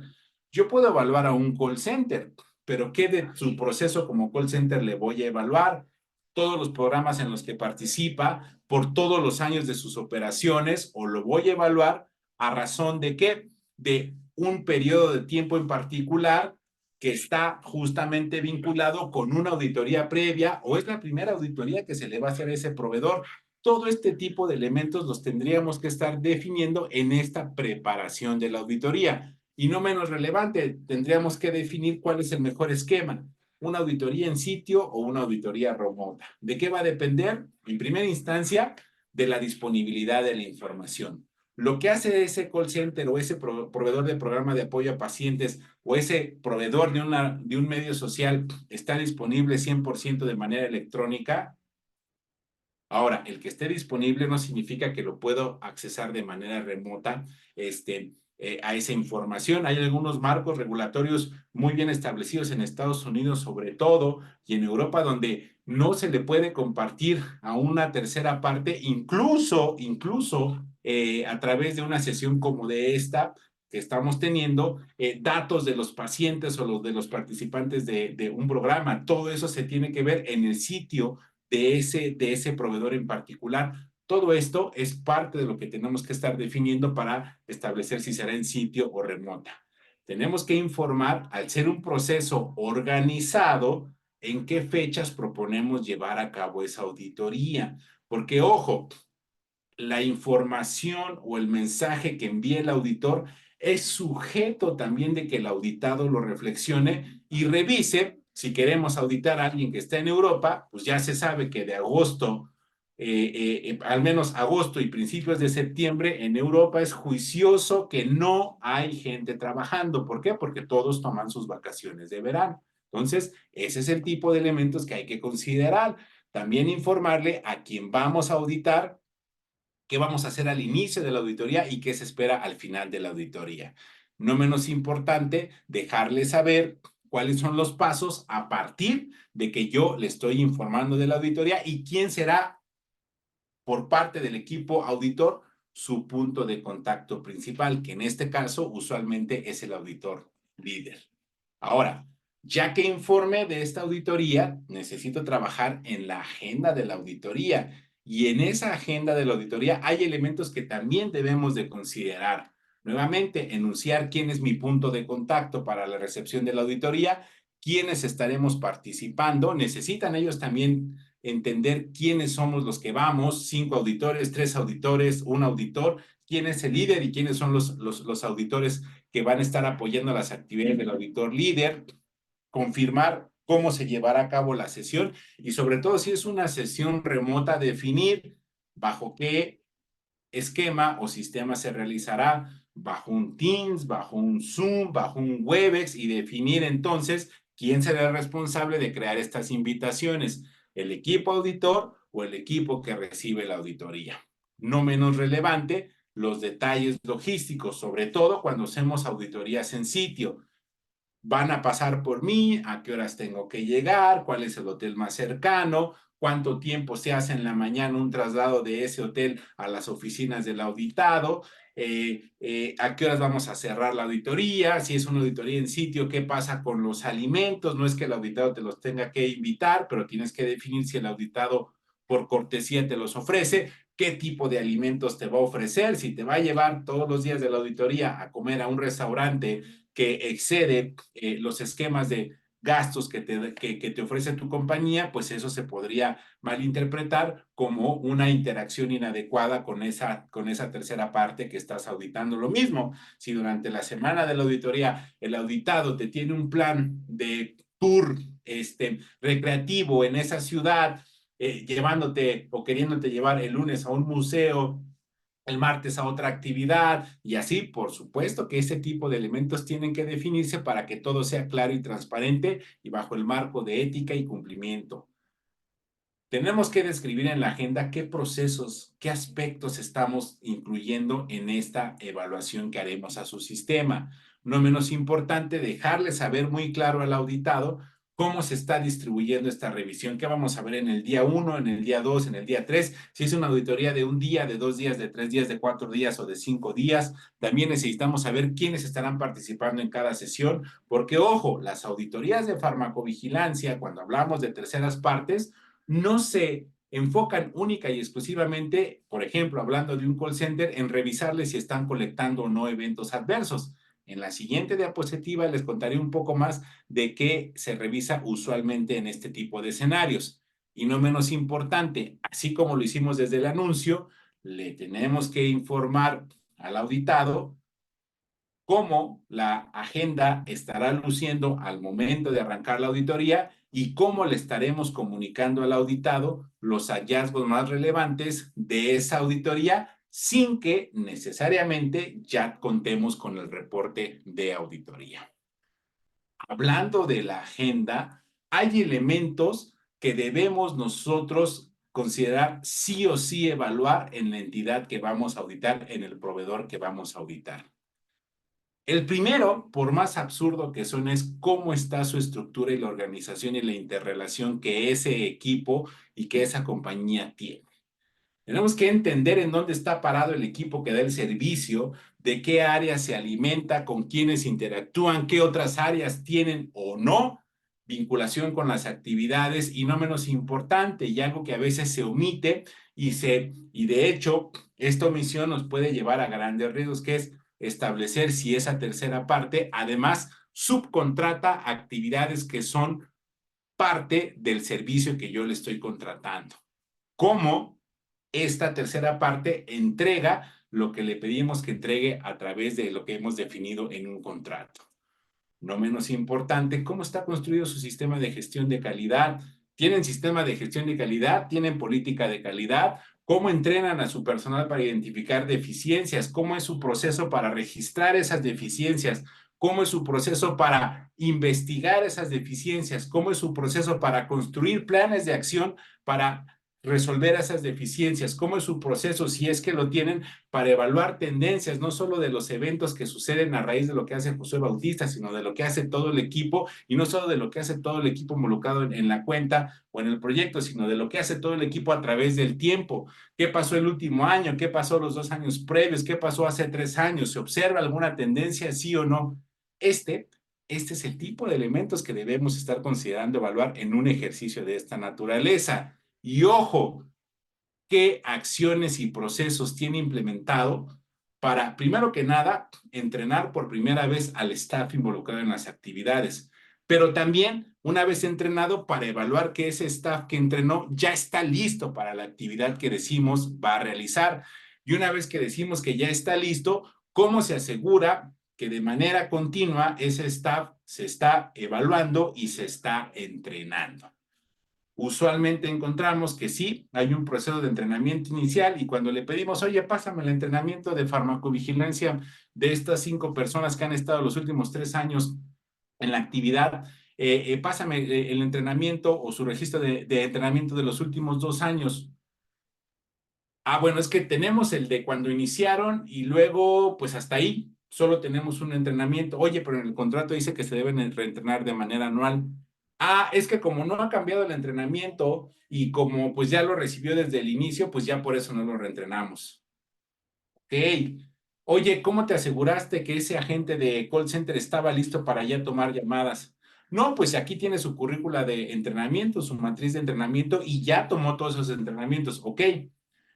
Yo puedo evaluar a un call center, pero ¿qué de su proceso como call center le voy a evaluar? Todos los programas en los que participa, por todos los años de sus operaciones, o lo voy a evaluar a razón de qué? De un periodo de tiempo en particular que está justamente vinculado con una auditoría previa o es la primera auditoría que se le va a hacer a ese proveedor. Todo este tipo de elementos los tendríamos que estar definiendo en esta preparación de la auditoría. Y no menos relevante, tendríamos que definir cuál es el mejor esquema, una auditoría en sitio o una auditoría remota. ¿De qué va a depender? En primera instancia, de la disponibilidad de la información. Lo que hace ese call center o ese proveedor de programa de apoyo a pacientes o ese proveedor de un medio social está disponible 100% de manera electrónica. Ahora, el que esté disponible no significa que lo puedo accesar de manera remota a esa información. Hay algunos marcos regulatorios muy bien establecidos en Estados Unidos, sobre todo, y en Europa, donde no se le puede compartir a una tercera parte, incluso a través de una sesión como de esta que estamos teniendo, datos de los pacientes o los de los participantes de un programa. Todo eso se tiene que ver en el sitio de ese proveedor en particular. Todo esto es parte de lo que tenemos que estar definiendo para establecer si será en sitio o remota. Tenemos que informar, al ser un proceso organizado, en qué fechas proponemos llevar a cabo esa auditoría. Porque, ojo, la información o el mensaje que envíe el auditor es sujeto también de que el auditado lo reflexione y revise. Si queremos auditar a alguien que está en Europa, pues ya se sabe que de agosto, al menos agosto y principios de septiembre en Europa es juicioso que no hay gente trabajando. ¿Por qué? Porque todos toman sus vacaciones de verano. Entonces, ese es el tipo de elementos que hay que considerar. También informarle a quien vamos a auditar qué vamos a hacer al inicio de la auditoría y qué se espera al final de la auditoría. No menos importante, dejarle saber cuáles son los pasos a partir de que yo le estoy informando de la auditoría y quién será por parte del equipo auditor su punto de contacto principal, que en este caso usualmente es el auditor líder. Ahora, ya que informe de esta auditoría, necesito trabajar en la agenda de la auditoría. Y en esa agenda de la auditoría hay elementos que también debemos de considerar. Nuevamente, enunciar quién es mi punto de contacto para la recepción de la auditoría, quiénes estaremos participando. Necesitan ellos también entender quiénes somos los que vamos, 5 auditores, 3 auditores, un auditor, quién es el líder y quiénes son los auditores que van a estar apoyando las actividades del auditor líder, confirmar cómo se llevará a cabo la sesión y sobre todo si es una sesión remota, definir bajo qué esquema o sistema se realizará, bajo un Teams, bajo un Zoom, bajo un Webex y definir entonces quién será el responsable de crear estas invitaciones, el equipo auditor o el equipo que recibe la auditoría. No menos relevante, los detalles logísticos, sobre todo cuando hacemos auditorías en sitio. Van a pasar por mí, a qué horas tengo que llegar, cuál es el hotel más cercano, cuánto tiempo se hace en la mañana un traslado de ese hotel a las oficinas del auditado, a qué horas vamos a cerrar la auditoría, si es una auditoría en sitio, qué pasa con los alimentos. No es que el auditado te los tenga que invitar, pero tienes que definir si el auditado por cortesía te los ofrece, qué tipo de alimentos te va a ofrecer, si te va a llevar todos los días de la auditoría a comer a un restaurante que excede los esquemas de gastos que te ofrece tu compañía, pues eso se podría malinterpretar como una interacción inadecuada con esa tercera parte que estás auditando. Lo mismo, si durante la semana de la auditoría el auditado te tiene un plan de tour recreativo en esa ciudad, llevándote o queriéndote llevar el lunes a un museo, el martes a otra actividad y así, por supuesto que ese tipo de elementos tienen que definirse para que todo sea claro y transparente y bajo el marco de ética y cumplimiento. tenemos que describir en la agenda qué procesos, qué aspectos estamos incluyendo en esta evaluación que haremos a su sistema. No menos importante, dejarle saber muy claro al auditado cómo se está distribuyendo esta revisión, qué vamos a ver en el día 1, en el día 2, en el día 3, si es una auditoría de un día, de 2 días, de 3 días, de 4 días o de 5 días. También necesitamos saber quiénes estarán participando en cada sesión, porque ojo, las auditorías de farmacovigilancia, cuando hablamos de terceras partes, no se enfocan única y exclusivamente, por ejemplo, hablando de un call center, en revisarles si están colectando o no eventos adversos. En la siguiente diapositiva les contaré un poco más de qué se revisa usualmente en este tipo de escenarios. Y no menos importante, así como lo hicimos desde el anuncio, le tenemos que informar al auditado cómo la agenda estará luciendo al momento de arrancar la auditoría y cómo le estaremos comunicando al auditado los hallazgos más relevantes de esa auditoría sin que necesariamente ya contemos con el reporte de auditoría. Hablando de la agenda, hay elementos que debemos nosotros considerar sí o sí evaluar en la entidad que vamos a auditar, en el proveedor que vamos a auditar. El primero, por más absurdo que suene, es cómo está su estructura y la organización y la interrelación que ese equipo y que esa compañía tiene. Tenemos que entender en dónde está parado el equipo que da el servicio, de qué área se alimenta, con quiénes interactúan, qué otras áreas tienen o no vinculación con las actividades y no menos importante, y algo que a veces se omite y de hecho esta omisión nos puede llevar a grandes riesgos, que es establecer si esa tercera parte además subcontrata actividades que son parte del servicio que yo le estoy contratando. ¿Cómo esta tercera parte entrega lo que le pedimos que entregue a través de lo que hemos definido en un contrato? No menos importante, ¿cómo está construido su sistema de gestión de calidad? ¿Tienen sistema de gestión de calidad? ¿Tienen política de calidad? ¿Cómo entrenan a su personal para identificar deficiencias? ¿Cómo es su proceso para registrar esas deficiencias? ¿Cómo es su proceso para investigar esas deficiencias? ¿Cómo es su proceso para construir planes de acción para resolver esas deficiencias? ¿Cómo es su proceso, si es que lo tienen, para evaluar tendencias, no solo de los eventos que suceden a raíz de lo que hace Josué Bautista, sino de lo que hace todo el equipo, y no solo de lo que hace todo el equipo involucrado en la cuenta o en el proyecto, sino de lo que hace todo el equipo a través del tiempo? ¿Qué pasó el último año? ¿Qué pasó los 2 años previos? ¿Qué pasó hace 3 años? ¿Se observa alguna tendencia, sí o no? Este es el tipo de elementos que debemos estar considerando evaluar en un ejercicio de esta naturaleza. Y ojo, qué acciones y procesos tiene implementado para, primero que nada, entrenar por primera vez al staff involucrado en las actividades, pero también, una vez entrenado, para evaluar que ese staff que entrenó ya está listo para la actividad que decimos va a realizar. Y una vez que decimos que ya está listo, ¿cómo se asegura que de manera continua ese staff se está evaluando y se está entrenando? Usualmente encontramos que sí, hay un proceso de entrenamiento inicial, y cuando le pedimos, oye, pásame el entrenamiento de farmacovigilancia de estas 5 personas que han estado los últimos 3 años en la actividad, pásame el entrenamiento o su registro de entrenamiento de los últimos 2 años. Ah, bueno, es que tenemos el de cuando iniciaron y luego, pues hasta ahí, solo tenemos un entrenamiento. Oye, pero en el contrato dice que se deben reentrenar de manera anual. Ah, es que como no ha cambiado el entrenamiento y como pues ya lo recibió desde el inicio, pues ya por eso no lo reentrenamos. Ok. Oye, ¿cómo te aseguraste que ese agente de call center estaba listo para ya tomar llamadas? No, pues aquí tiene su currícula de entrenamiento, su matriz de entrenamiento, y ya tomó todos esos entrenamientos. Ok,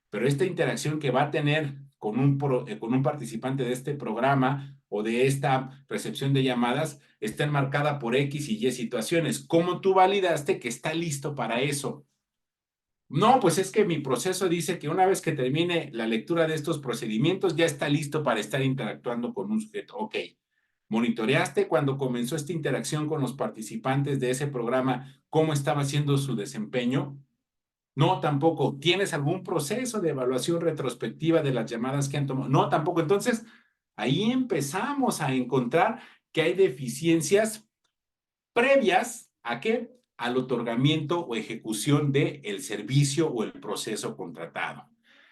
pero esta interacción que va a tener con un participante de este programa o de esta recepción de llamadas está enmarcada por X y Y situaciones. ¿Cómo tú validaste que está listo para eso? No, pues es que mi proceso dice que una vez que termine la lectura de estos procedimientos ya está listo para estar interactuando con un sujeto. Ok. ¿Monitoreaste cuando comenzó esta interacción con los participantes de ese programa cómo estaba haciendo su desempeño? No, tampoco. ¿Tienes algún proceso de evaluación retrospectiva de las llamadas que han tomado? No, tampoco. Entonces, ahí empezamos a encontrar que hay deficiencias previas ¿a qué? al otorgamiento o ejecución del servicio o el proceso contratado.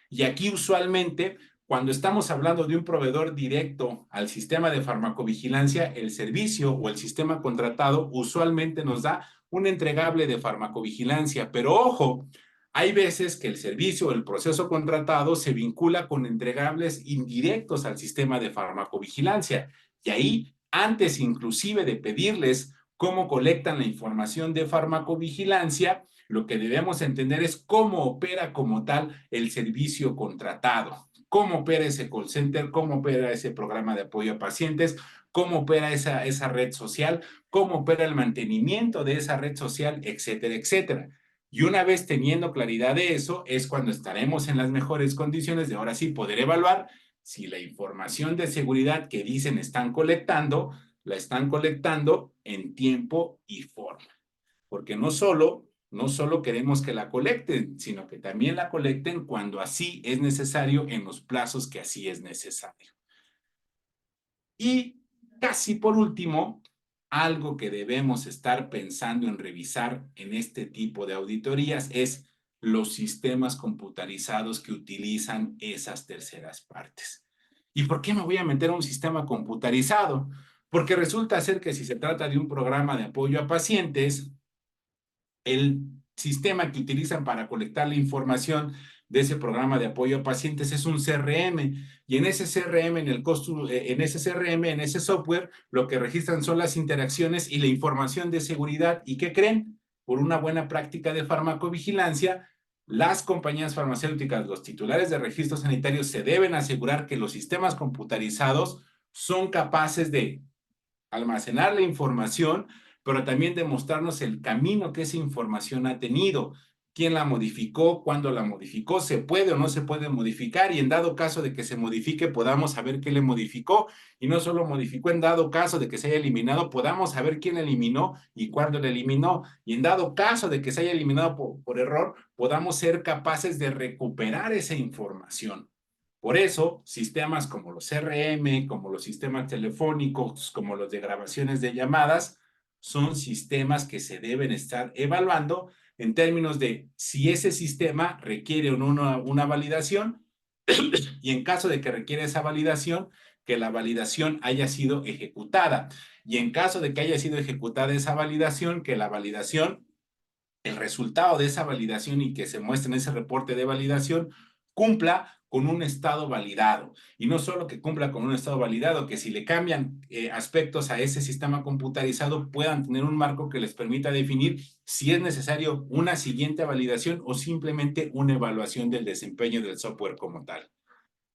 Y aquí usualmente, cuando estamos hablando de un proveedor directo al sistema de farmacovigilancia, el servicio o el sistema contratado usualmente nos da un entregable de farmacovigilancia, pero ojo, hay veces que el servicio o el proceso contratado se vincula con entregables indirectos al sistema de farmacovigilancia. Y ahí, antes inclusive de pedirles cómo colectan la información de farmacovigilancia, lo que debemos entender es cómo opera como tal el servicio contratado, cómo opera ese call center, cómo opera ese programa de apoyo a pacientes, cómo opera esa red social, cómo opera el mantenimiento de esa red social, etcétera, etcétera. Y una vez teniendo claridad de eso, es cuando estaremos en las mejores condiciones de ahora sí poder evaluar si la información de seguridad que dicen están colectando, la están colectando en tiempo y forma. Porque no solo queremos que la colecten, sino que también la colecten cuando así es necesario, en los plazos que así es necesario. Y casi por último, algo que debemos estar pensando en revisar en este tipo de auditorías es los sistemas computarizados que utilizan esas terceras partes. ¿Y por qué me voy a meter a un sistema computarizado? Porque resulta ser que si se trata de un programa de apoyo a pacientes, el sistema que utilizan para colectar la información de ese programa de apoyo a pacientes es un CRM, y en ese CRM, en ese software, lo que registran son las interacciones y la información de seguridad. ¿Y qué creen? Por una buena práctica de farmacovigilancia, las compañías farmacéuticas, los titulares de registros sanitarios, se deben asegurar que los sistemas computarizados son capaces de almacenar la información, pero también demostrarnos el camino que esa información ha tenido, quién la modificó, cuándo la modificó, se puede o no se puede modificar, y en dado caso de que se modifique, podamos saber qué le modificó, y no solo modificó, en dado caso de que se haya eliminado, podamos saber quién la eliminó y cuándo la eliminó, y en dado caso de que se haya eliminado por error, podamos ser capaces de recuperar esa información. Por eso, sistemas como los CRM, como los sistemas telefónicos, como los de grabaciones de llamadas, son sistemas que se deben estar evaluando en términos de si ese sistema requiere o no una validación, y en caso de que requiera esa validación, que la validación haya sido ejecutada. Y en caso de que haya sido ejecutada esa validación, que la validación, el resultado de esa validación y que se muestre en ese reporte de validación, cumpla con un estado validado. Y no solo que cumpla con un estado validado, que si le cambian aspectos a ese sistema computarizado, puedan tener un marco que les permita definir si es necesario una siguiente validación o simplemente una evaluación del desempeño del software como tal.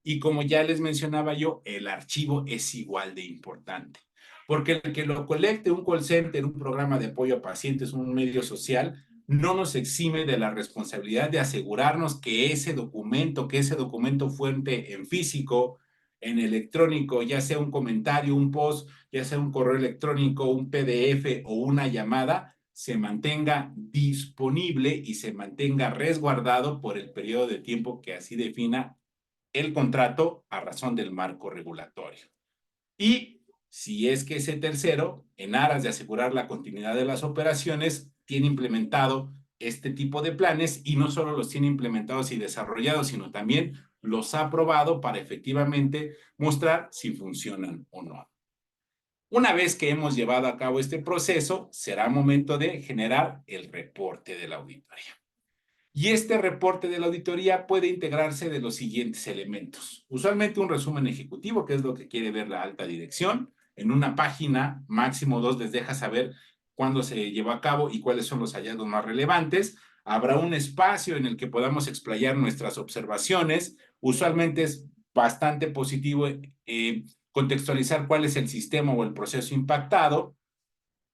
Y como ya les mencionaba yo, el archivo es igual de importante. Porque el que lo colecte un call center, un programa de apoyo a pacientes, un medio social, no nos exime de la responsabilidad de asegurarnos que ese documento fuente en físico, en electrónico, ya sea un comentario, un post, ya sea un correo electrónico, un PDF o una llamada, se mantenga disponible y se mantenga resguardado por el periodo de tiempo que así defina el contrato a razón del marco regulatorio. Y si es que ese tercero, en aras de asegurar la continuidad de las operaciones, tiene implementado este tipo de planes, y no solo los tiene implementados y desarrollados, sino también los ha aprobado para efectivamente mostrar si funcionan o no. Una vez que hemos llevado a cabo este proceso, será momento de generar el reporte de la auditoría. Y este reporte de la auditoría puede integrarse de los siguientes elementos. Usualmente un resumen ejecutivo, que es lo que quiere ver la alta dirección. En una página, máximo 2, les deja saber cuándo se llevó a cabo y cuáles son los hallazgos más relevantes. Habrá un espacio en el que podamos explayar nuestras observaciones. Usualmente es bastante positivo contextualizar cuál es el sistema o el proceso impactado.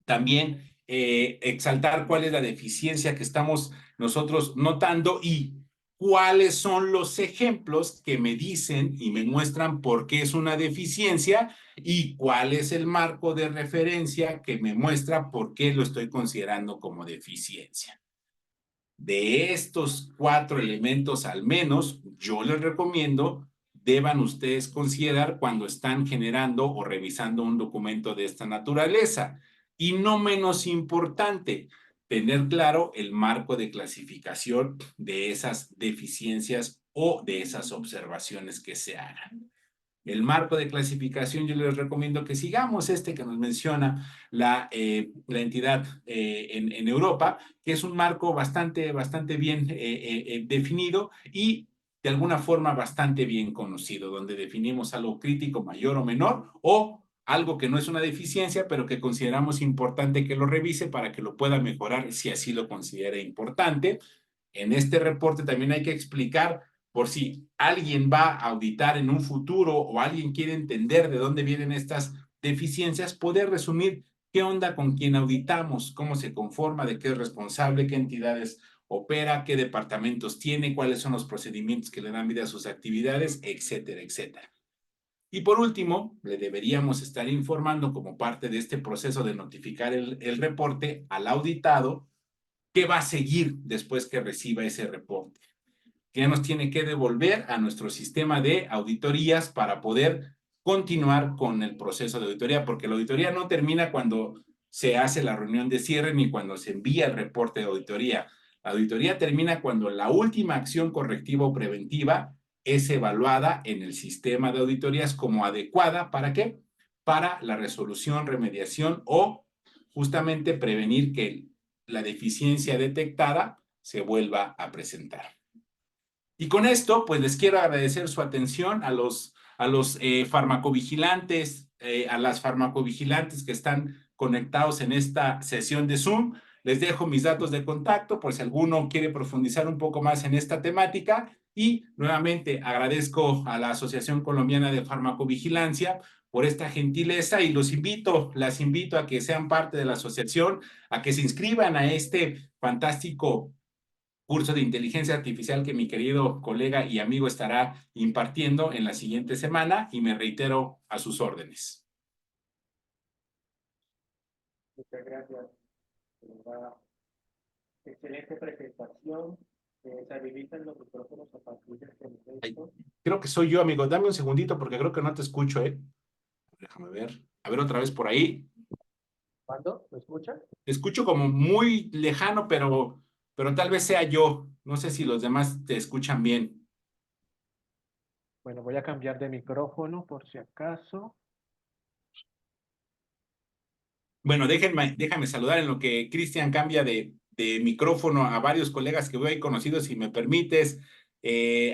También exaltar cuál es la deficiencia que estamos nosotros notando y cuáles son los ejemplos que me dicen y me muestran por qué es una deficiencia, y cuál es el marco de referencia que me muestra por qué lo estoy considerando como deficiencia. De estos 4 elementos al menos, yo les recomiendo deban ustedes considerar cuando están generando o revisando un documento de esta naturaleza. Y no menos importante, tener claro el marco de clasificación de esas deficiencias o de esas observaciones que se hagan. El marco de clasificación, yo les recomiendo que sigamos este que nos menciona la entidad en Europa, que es un marco bastante bien definido y de alguna forma bastante bien conocido, donde definimos algo crítico mayor o menor o algo que no es una deficiencia, pero que consideramos importante que lo revise para que lo pueda mejorar si así lo considera importante. En este reporte también hay que explicar por si alguien va a auditar en un futuro o alguien quiere entender de dónde vienen estas deficiencias, poder resumir qué onda con quién auditamos, cómo se conforma, de qué es responsable, qué entidades opera, qué departamentos tiene, cuáles son los procedimientos que le dan vida a sus actividades, etcétera, etcétera. Y por último, le deberíamos estar informando como parte de este proceso de notificar el reporte al auditado qué va a seguir después que reciba ese reporte, que nos tiene que devolver a nuestro sistema de auditorías para poder continuar con el proceso de auditoría, porque la auditoría no termina cuando se hace la reunión de cierre ni cuando se envía el reporte de auditoría. La auditoría termina cuando la última acción correctiva o preventiva es evaluada en el sistema de auditorías como adecuada. ¿Para qué? Para la resolución, remediación o justamente prevenir que la deficiencia detectada se vuelva a presentar. Y con esto, pues les quiero agradecer su atención a los farmacovigilantes, a las farmacovigilantes que están conectados en esta sesión de Zoom. Les dejo mis datos de contacto por si alguno quiere profundizar un poco más en esta temática. Y nuevamente agradezco a la Asociación Colombiana de Farmacovigilancia por esta gentileza y las invito a que sean parte de la asociación, a que se inscriban a este fantástico curso de inteligencia artificial que mi querido colega y amigo estará impartiendo en la siguiente semana y me reitero a sus órdenes. Muchas gracias. Una excelente presentación. Se habilitan los micrófonos a partir de este momento. Creo que soy yo, amigo. Dame un segundito porque creo que no te escucho, ¿eh? Déjame ver. A ver otra vez por ahí. ¿Cuándo? ¿Me escuchan? Te escucho como muy lejano, pero tal vez sea yo. No sé si los demás te escuchan bien. Bueno, voy a cambiar de micrófono por si acaso. Bueno, déjame saludar en lo que Cristian cambia de micrófono a varios colegas que veo ahí conocidos, si me permites.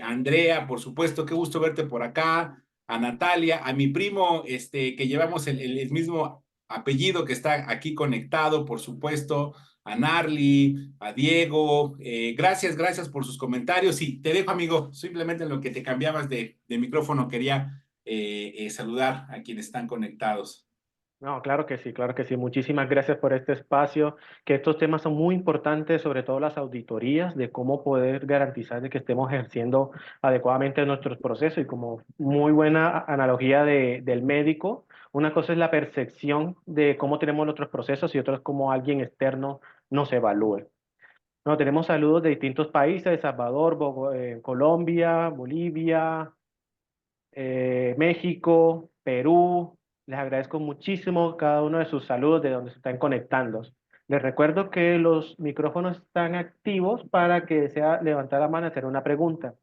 Andrea, por supuesto, qué gusto verte por acá. A Natalia, a mi primo, que llevamos el mismo apellido que está aquí conectado, por supuesto. A Narly, a Diego. Gracias por sus comentarios. Y te dejo, amigo, simplemente en lo que te cambiabas de micrófono, quería saludar a quienes están conectados. No, claro que sí, claro que sí. Muchísimas gracias por este espacio, que estos temas son muy importantes, sobre todo las auditorías, de cómo poder garantizar de que estemos ejerciendo adecuadamente nuestros procesos y como muy buena analogía del médico, una cosa es la percepción de cómo tenemos nuestros procesos y otra es cómo alguien externo nos evalúe. No, tenemos saludos de distintos países, de Salvador, Colombia, Bolivia, México, Perú. Les agradezco muchísimo cada uno de sus saludos de donde se están conectando. Les recuerdo que los micrófonos están activos para que desea levantar la mano y hacer una pregunta.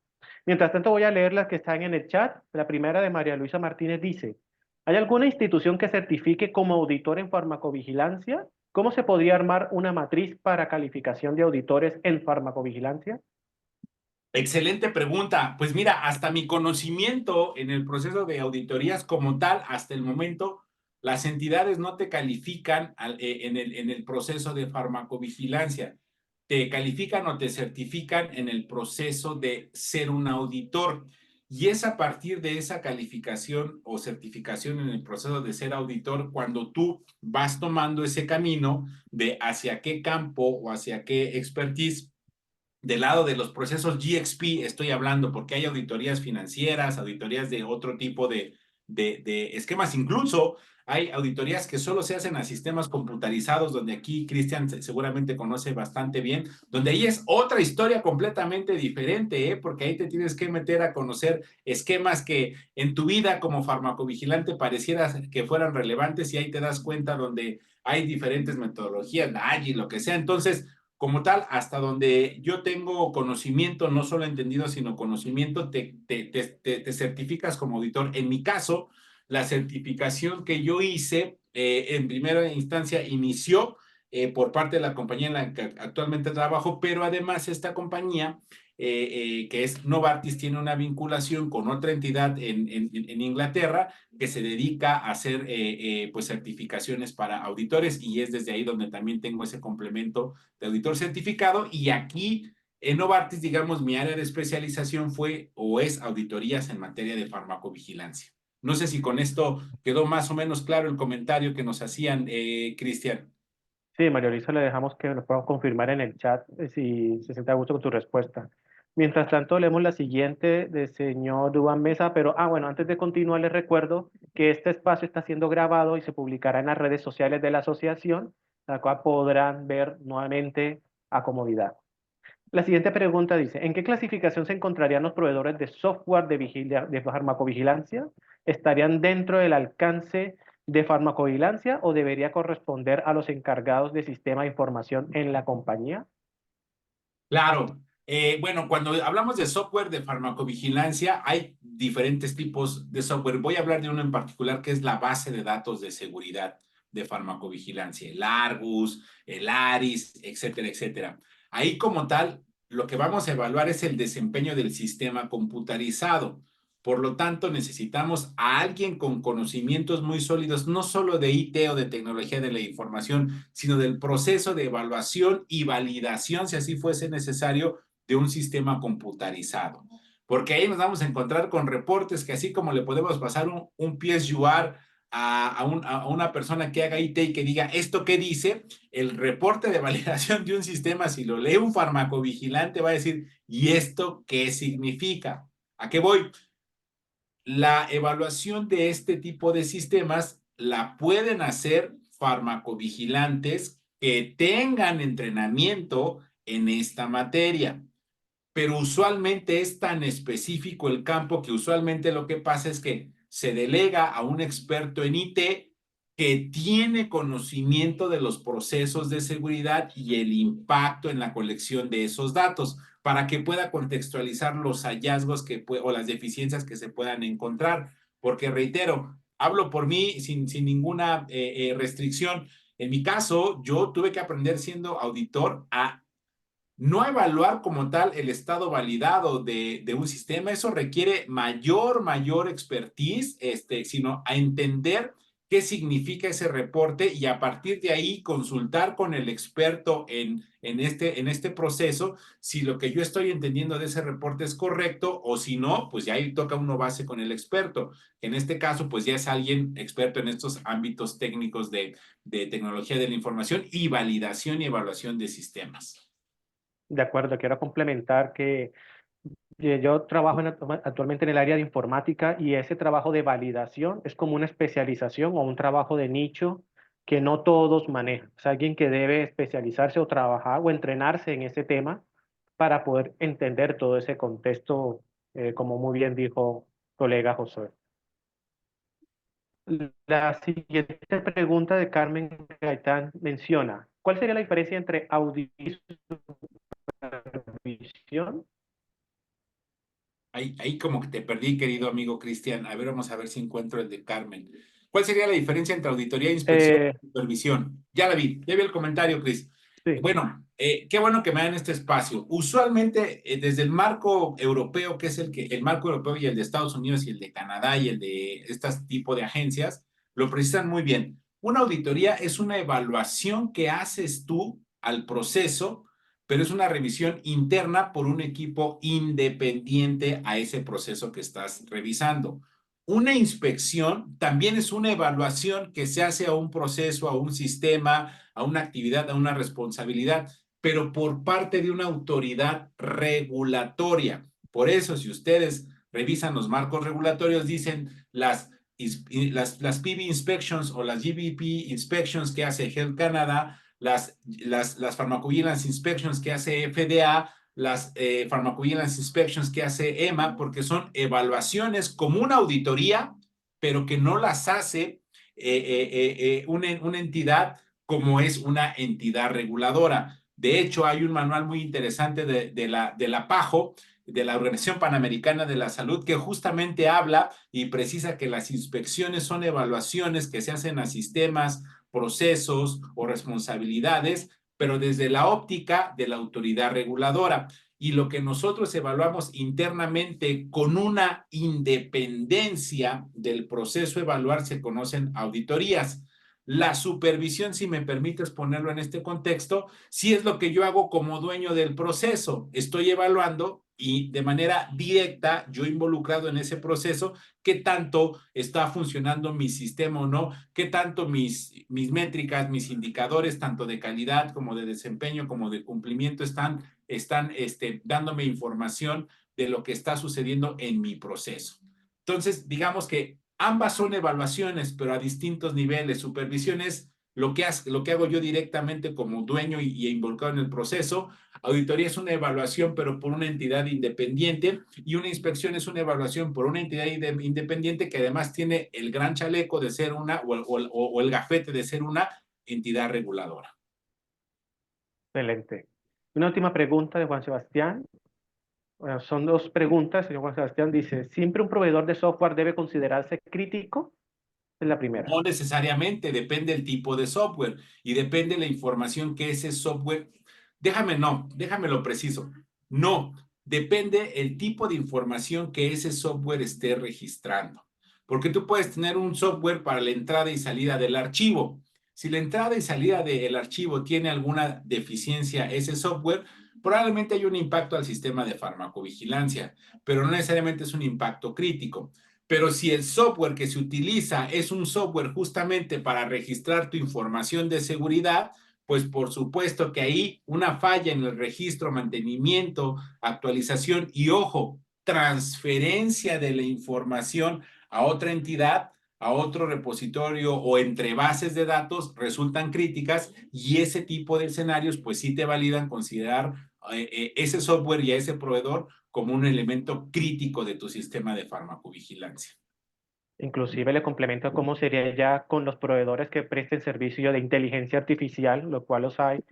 Mientras tanto, voy a leer las que están en el chat. La primera de María Luisa Martínez dice, ¿hay alguna institución que certifique como auditor en farmacovigilancia? ¿Cómo se podría armar una matriz para calificación de auditores en farmacovigilancia? Excelente pregunta. Pues mira, hasta mi conocimiento en el proceso de auditorías como tal, hasta el momento, las entidades no te califican en el proceso de farmacovigilancia. Te califican o te certifican en el proceso de ser un auditor. Y es a partir de esa calificación o certificación en el proceso de ser auditor cuando tú vas tomando ese camino de hacia qué campo o hacia qué expertise. Del lado de los procesos GXP estoy hablando porque hay auditorías financieras, auditorías de otro tipo de esquemas, incluso hay auditorías que solo se hacen a sistemas computarizados, donde aquí Cristian seguramente conoce bastante bien, donde ahí es otra historia completamente diferente, porque ahí te tienes que meter a conocer esquemas que en tu vida como farmacovigilante pareciera que fueran relevantes y ahí te das cuenta donde hay diferentes metodologías, la Agile, lo que sea. Entonces, como tal, hasta donde yo tengo conocimiento, no solo entendido, sino conocimiento, te certificas como auditor. En mi caso, la certificación que yo hice en primera instancia inició por parte de la compañía en la que actualmente trabajo, pero además esta compañía que es Novartis, tiene una vinculación con otra entidad en Inglaterra que se dedica a hacer pues certificaciones para auditores, y es desde ahí donde también tengo ese complemento de auditor certificado. Y aquí en Novartis, digamos, mi área de especialización fue o es auditorías en materia de farmacovigilancia. No sé si con esto quedó más o menos claro el comentario que nos hacían, Cristian. Sí, María Luisa, le dejamos que nos pueda confirmar en el chat si se siente a gusto con tu respuesta. Mientras tanto, leemos la siguiente del señor Dubán Mesa, pero, bueno, antes de continuar, les recuerdo que este espacio está siendo grabado y se publicará en las redes sociales de la asociación, la cual podrán ver nuevamente a comodidad. La siguiente pregunta dice, ¿en qué clasificación se encontrarían los proveedores de software de farmacovigilancia? ¿Estarían dentro del alcance de farmacovigilancia o debería corresponder a los encargados de sistema de información en la compañía? Claro. Bueno, cuando hablamos de software de farmacovigilancia, hay diferentes tipos de software. Voy a hablar de uno en particular que es la base de datos de seguridad de farmacovigilancia, el Argus, el ARIS, etcétera, etcétera. Ahí como tal, lo que vamos a evaluar es el desempeño del sistema computarizado. Por lo tanto, necesitamos a alguien con conocimientos muy sólidos, no solo de IT o de tecnología de la información, sino del proceso de evaluación y validación, si así fuese necesario, de un sistema computarizado. Porque ahí nos vamos a encontrar con reportes que, así como le podemos pasar un PSUR a una persona que haga IT y que diga esto que dice, el reporte de validación de un sistema, si lo lee un farmacovigilante, va a decir, ¿y esto qué significa? ¿A qué voy? La evaluación de este tipo de sistemas la pueden hacer farmacovigilantes que tengan entrenamiento en esta materia, pero usualmente es tan específico el campo que usualmente lo que pasa es que se delega a un experto en IT que tiene conocimiento de los procesos de seguridad y el impacto en la colección de esos datos para que pueda contextualizar los hallazgos o las deficiencias que se puedan encontrar. Porque reitero, hablo por mí sin ninguna restricción. En mi caso, yo tuve que aprender siendo auditor a no evaluar como tal el estado validado de un sistema. Eso requiere mayor expertise, sino a entender qué significa ese reporte y a partir de ahí consultar con el experto en este proceso si lo que yo estoy entendiendo de ese reporte es correcto, o si no, pues ya ahí toca uno base con el experto. En este caso, pues ya es alguien experto en estos ámbitos técnicos de tecnología de la información y validación y evaluación de sistemas. De acuerdo, quiero complementar que yo trabajo actualmente en el área de informática y ese trabajo de validación es como una especialización o un trabajo de nicho que no todos manejan. Es alguien que debe especializarse o trabajar o entrenarse en ese tema para poder entender todo ese contexto, como muy bien dijo colega José. La siguiente pregunta de Carmen Gaitán menciona, ¿cuál sería la diferencia entre audición y supervisión? Ahí como que te perdí, querido amigo Cristian. A ver, vamos a ver si encuentro el de Carmen. ¿Cuál sería la diferencia entre auditoría, inspección Eh, y supervisión? Ya vi el comentario, Cris. sí. Bueno, qué bueno que me dan este espacio. Usualmente, desde el marco europeo, que es el marco europeo y el de Estados Unidos y el de Canadá y el de este tipo de agencias, lo precisan muy bien. Una auditoría es una evaluación que haces tú al proceso, pero es una revisión interna por un equipo independiente a ese proceso que estás revisando. Una inspección también es una evaluación que se hace a un proceso, a un sistema, a una actividad, a una responsabilidad, pero por parte de una autoridad regulatoria. Por eso, si ustedes revisan los marcos regulatorios, dicen las PV inspections o las GBP inspections que hace Health Canada, las pharmacovigilance inspections que hace FDA, las pharmacovigilance inspections que hace EMA, porque son evaluaciones como una auditoría, pero que no las hace una entidad como es una entidad reguladora. De hecho, hay un manual muy interesante de la PAHO, de la Organización Panamericana de la Salud, que justamente habla y precisa que las inspecciones son evaluaciones que se hacen a sistemas, procesos o responsabilidades, pero desde la óptica de la autoridad reguladora. Y lo que nosotros evaluamos internamente con una independencia del proceso evaluar se conocen auditorías. La supervisión, si me permites ponerlo en este contexto, sí es lo que yo hago como dueño del proceso. Estoy evaluando y de manera directa, yo involucrado en ese proceso, qué tanto está funcionando mi sistema o no, qué tanto mis métricas, mis indicadores, tanto de calidad como de desempeño, como de cumplimiento, están dándome información de lo que está sucediendo en mi proceso. Entonces, digamos que ambas son evaluaciones, pero a distintos niveles. Supervisión es lo que hago yo directamente como dueño y involucrado en el proceso. Auditoría es una evaluación, pero por una entidad independiente, y una inspección es una evaluación por una entidad independiente que además tiene el gran chaleco de ser una o el gafete de ser una entidad reguladora. Excelente. Una última pregunta de Juan Sebastián. Bueno, son dos preguntas, señor Juan Sebastián. Dice, ¿siempre un proveedor de software debe considerarse crítico? Es la primera. No necesariamente, depende del tipo de software y depende de la información que ese software. Déjame lo preciso. No, depende el tipo de información que ese software esté registrando. Porque tú puedes tener un software para la entrada y salida del archivo. Si la entrada y salida del archivo tiene alguna deficiencia ese software, probablemente hay un impacto al sistema de farmacovigilancia, pero no necesariamente es un impacto crítico. Pero si el software que se utiliza es un software justamente para registrar tu información de seguridad, pues por supuesto que ahí una falla en el registro, mantenimiento, actualización y, ojo, transferencia de la información a otra entidad, a otro repositorio o entre bases de datos resultan críticas, y ese tipo de escenarios pues sí te validan considerar ese software y a ese proveedor como un elemento crítico de tu sistema de farmacovigilancia. Inclusive le complemento cómo sería ya con los proveedores que presten servicio de inteligencia artificial, lo cual los hay,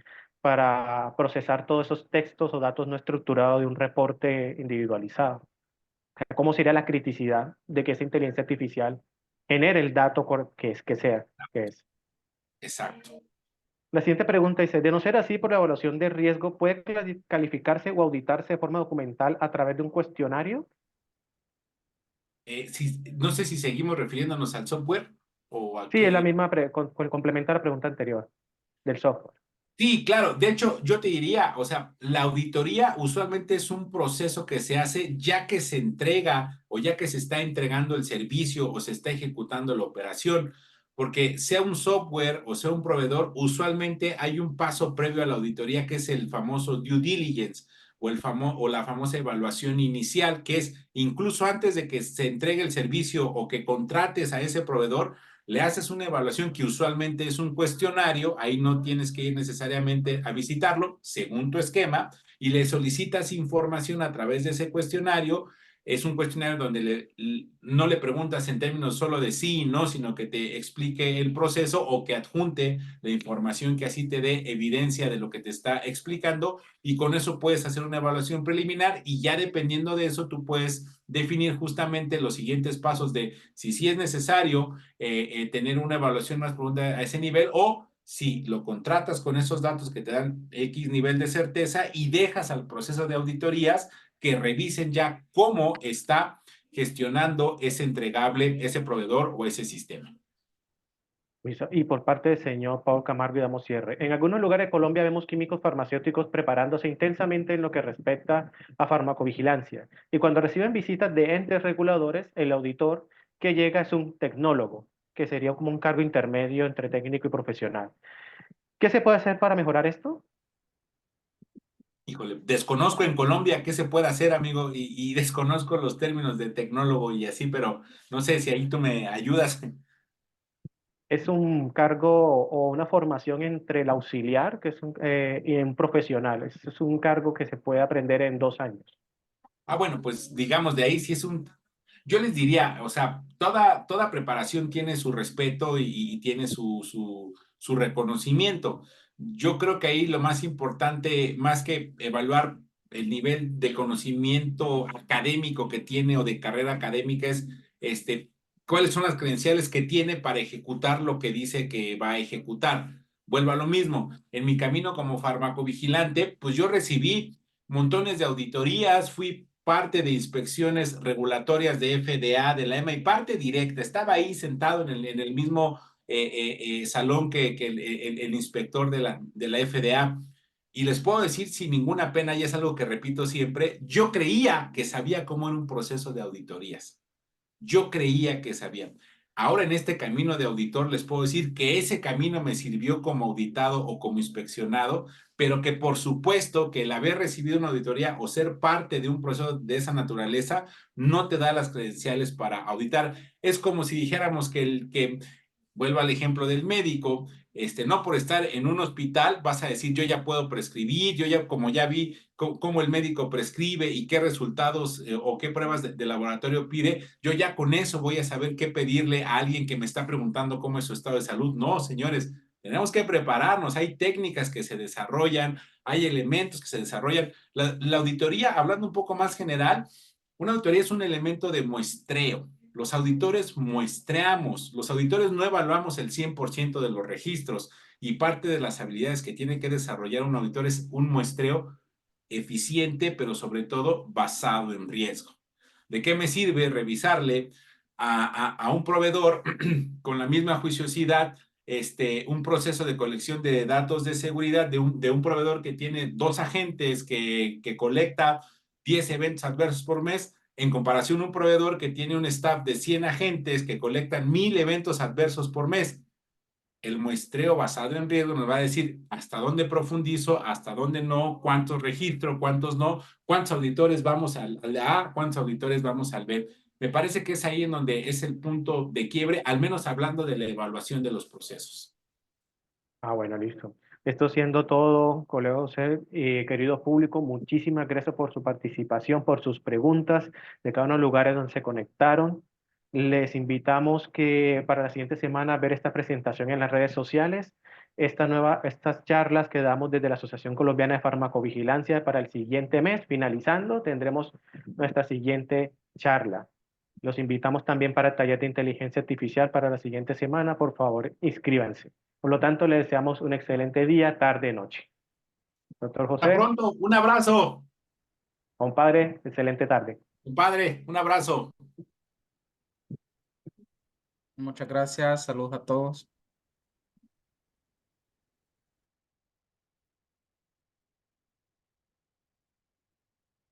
para procesar todos esos textos o datos no estructurados de un reporte individualizado. O sea, ¿cómo sería la criticidad de que esa inteligencia artificial genere el dato que sea, que es? Exacto. La siguiente pregunta dice, de no ser así por la evaluación de riesgo, ¿puede calificarse o auditarse de forma documental a través de un cuestionario? No sé si seguimos refiriéndonos al software o a Sí, es la qué. misma, complementa la pregunta anterior del software. Sí, claro. De hecho, yo te diría, o sea, la auditoría usualmente es un proceso que se hace ya que se entrega o ya que se está entregando el servicio o se está ejecutando la operación, porque sea un software o sea un proveedor, usualmente hay un paso previo a la auditoría que es el famoso due diligence o la famosa evaluación inicial, que es incluso antes de que se entregue el servicio o que contrates a ese proveedor, le haces una evaluación que usualmente es un cuestionario, ahí no tienes que ir necesariamente a visitarlo, según tu esquema, y le solicitas información a través de ese cuestionario. Es un cuestionario donde no le preguntas en términos solo de sí y no, sino que te explique el proceso o que adjunte la información que así te dé evidencia de lo que te está explicando, y con eso puedes hacer una evaluación preliminar, y ya dependiendo de eso tú puedes definir justamente los siguientes pasos de si sí es necesario tener una evaluación más profunda a ese nivel, o si lo contratas con esos datos que te dan X nivel de certeza y dejas al proceso de auditorías que revisen ya cómo está gestionando ese entregable, ese proveedor o ese sistema. Listo. Y por parte del señor Pablo Camargo, y damos cierre. En algunos lugares de Colombia vemos químicos farmacéuticos preparándose intensamente en lo que respecta a farmacovigilancia. Y cuando reciben visitas de entes reguladores, el auditor que llega es un tecnólogo, que sería como un cargo intermedio entre técnico y profesional. ¿Qué se puede hacer para mejorar esto? Híjole, desconozco en Colombia qué se puede hacer, amigo, y desconozco los términos de tecnólogo y así, pero no sé si ahí tú me ayudas. Es un cargo o una formación entre el auxiliar y un profesional. Es un cargo que se puede aprender en 2 años. Ah, bueno, pues digamos de ahí sí es yo les diría, o sea, toda preparación tiene su respeto y tiene su reconocimiento. Yo creo que ahí lo más importante, más que evaluar el nivel de conocimiento académico que tiene o de carrera académica, es cuáles son las credenciales que tiene para ejecutar lo que dice que va a ejecutar. Vuelvo a lo mismo. En mi camino como farmacovigilante, pues yo recibí montones de auditorías, fui parte de inspecciones regulatorias de FDA, de la EMA y parte directa. Estaba ahí sentado en el mismo salón que el inspector de la FDA. Y les puedo decir sin ninguna pena, y es algo que repito siempre, yo creía que sabía cómo era un proceso de auditorías. Yo creía que sabía. Ahora en este camino de auditor les puedo decir que ese camino me sirvió como auditado o como inspeccionado, pero que por supuesto que el haber recibido una auditoría o ser parte de un proceso de esa naturaleza no te da las credenciales para auditar. Es como si dijéramos que vuelvo al ejemplo del médico, no por estar en un hospital vas a decir yo ya puedo prescribir, yo ya como ya vi cómo el médico prescribe y qué resultados o qué pruebas de laboratorio pide, yo ya con eso voy a saber qué pedirle a alguien que me está preguntando cómo es su estado de salud. No, señores, tenemos que prepararnos, hay técnicas que se desarrollan, hay elementos que se desarrollan. La auditoría, hablando un poco más general, una auditoría es un elemento de muestreo. Los auditores muestreamos, los auditores no evaluamos el 100% de los registros y parte de las habilidades que tiene que desarrollar un auditor es un muestreo eficiente, pero sobre todo basado en riesgo. ¿De qué me sirve revisarle a un proveedor con la misma juiciosidad un proceso de colección de datos de seguridad de un proveedor que tiene 2 agentes que colecta 10 eventos adversos por mes, en comparación a un proveedor que tiene un staff de 100 agentes que colectan 1000 eventos adversos por mes? El muestreo basado en riesgo nos va a decir hasta dónde profundizo, hasta dónde no, cuántos registro, cuántos no, cuántos auditores vamos al A, cuántos auditores vamos al B. Me parece que es ahí en donde es el punto de quiebre, al menos hablando de la evaluación de los procesos. Ah, bueno, listo. Esto siendo todo, colega José, querido público, muchísimas gracias por su participación, por sus preguntas de cada uno de los lugares donde se conectaron. Les invitamos que para la siguiente semana ver esta presentación en las redes sociales, estas charlas que damos desde la Asociación Colombiana de Farmacovigilancia para el siguiente mes. Finalizando, tendremos nuestra siguiente charla. Los invitamos también para el taller de inteligencia artificial para la siguiente semana. Por favor, inscríbanse. Por lo tanto, le deseamos un excelente día, tarde, noche. Doctor Hasta José, pronto, un abrazo, compadre, excelente tarde. compadre, un abrazo. Muchas gracias, saludos a todos.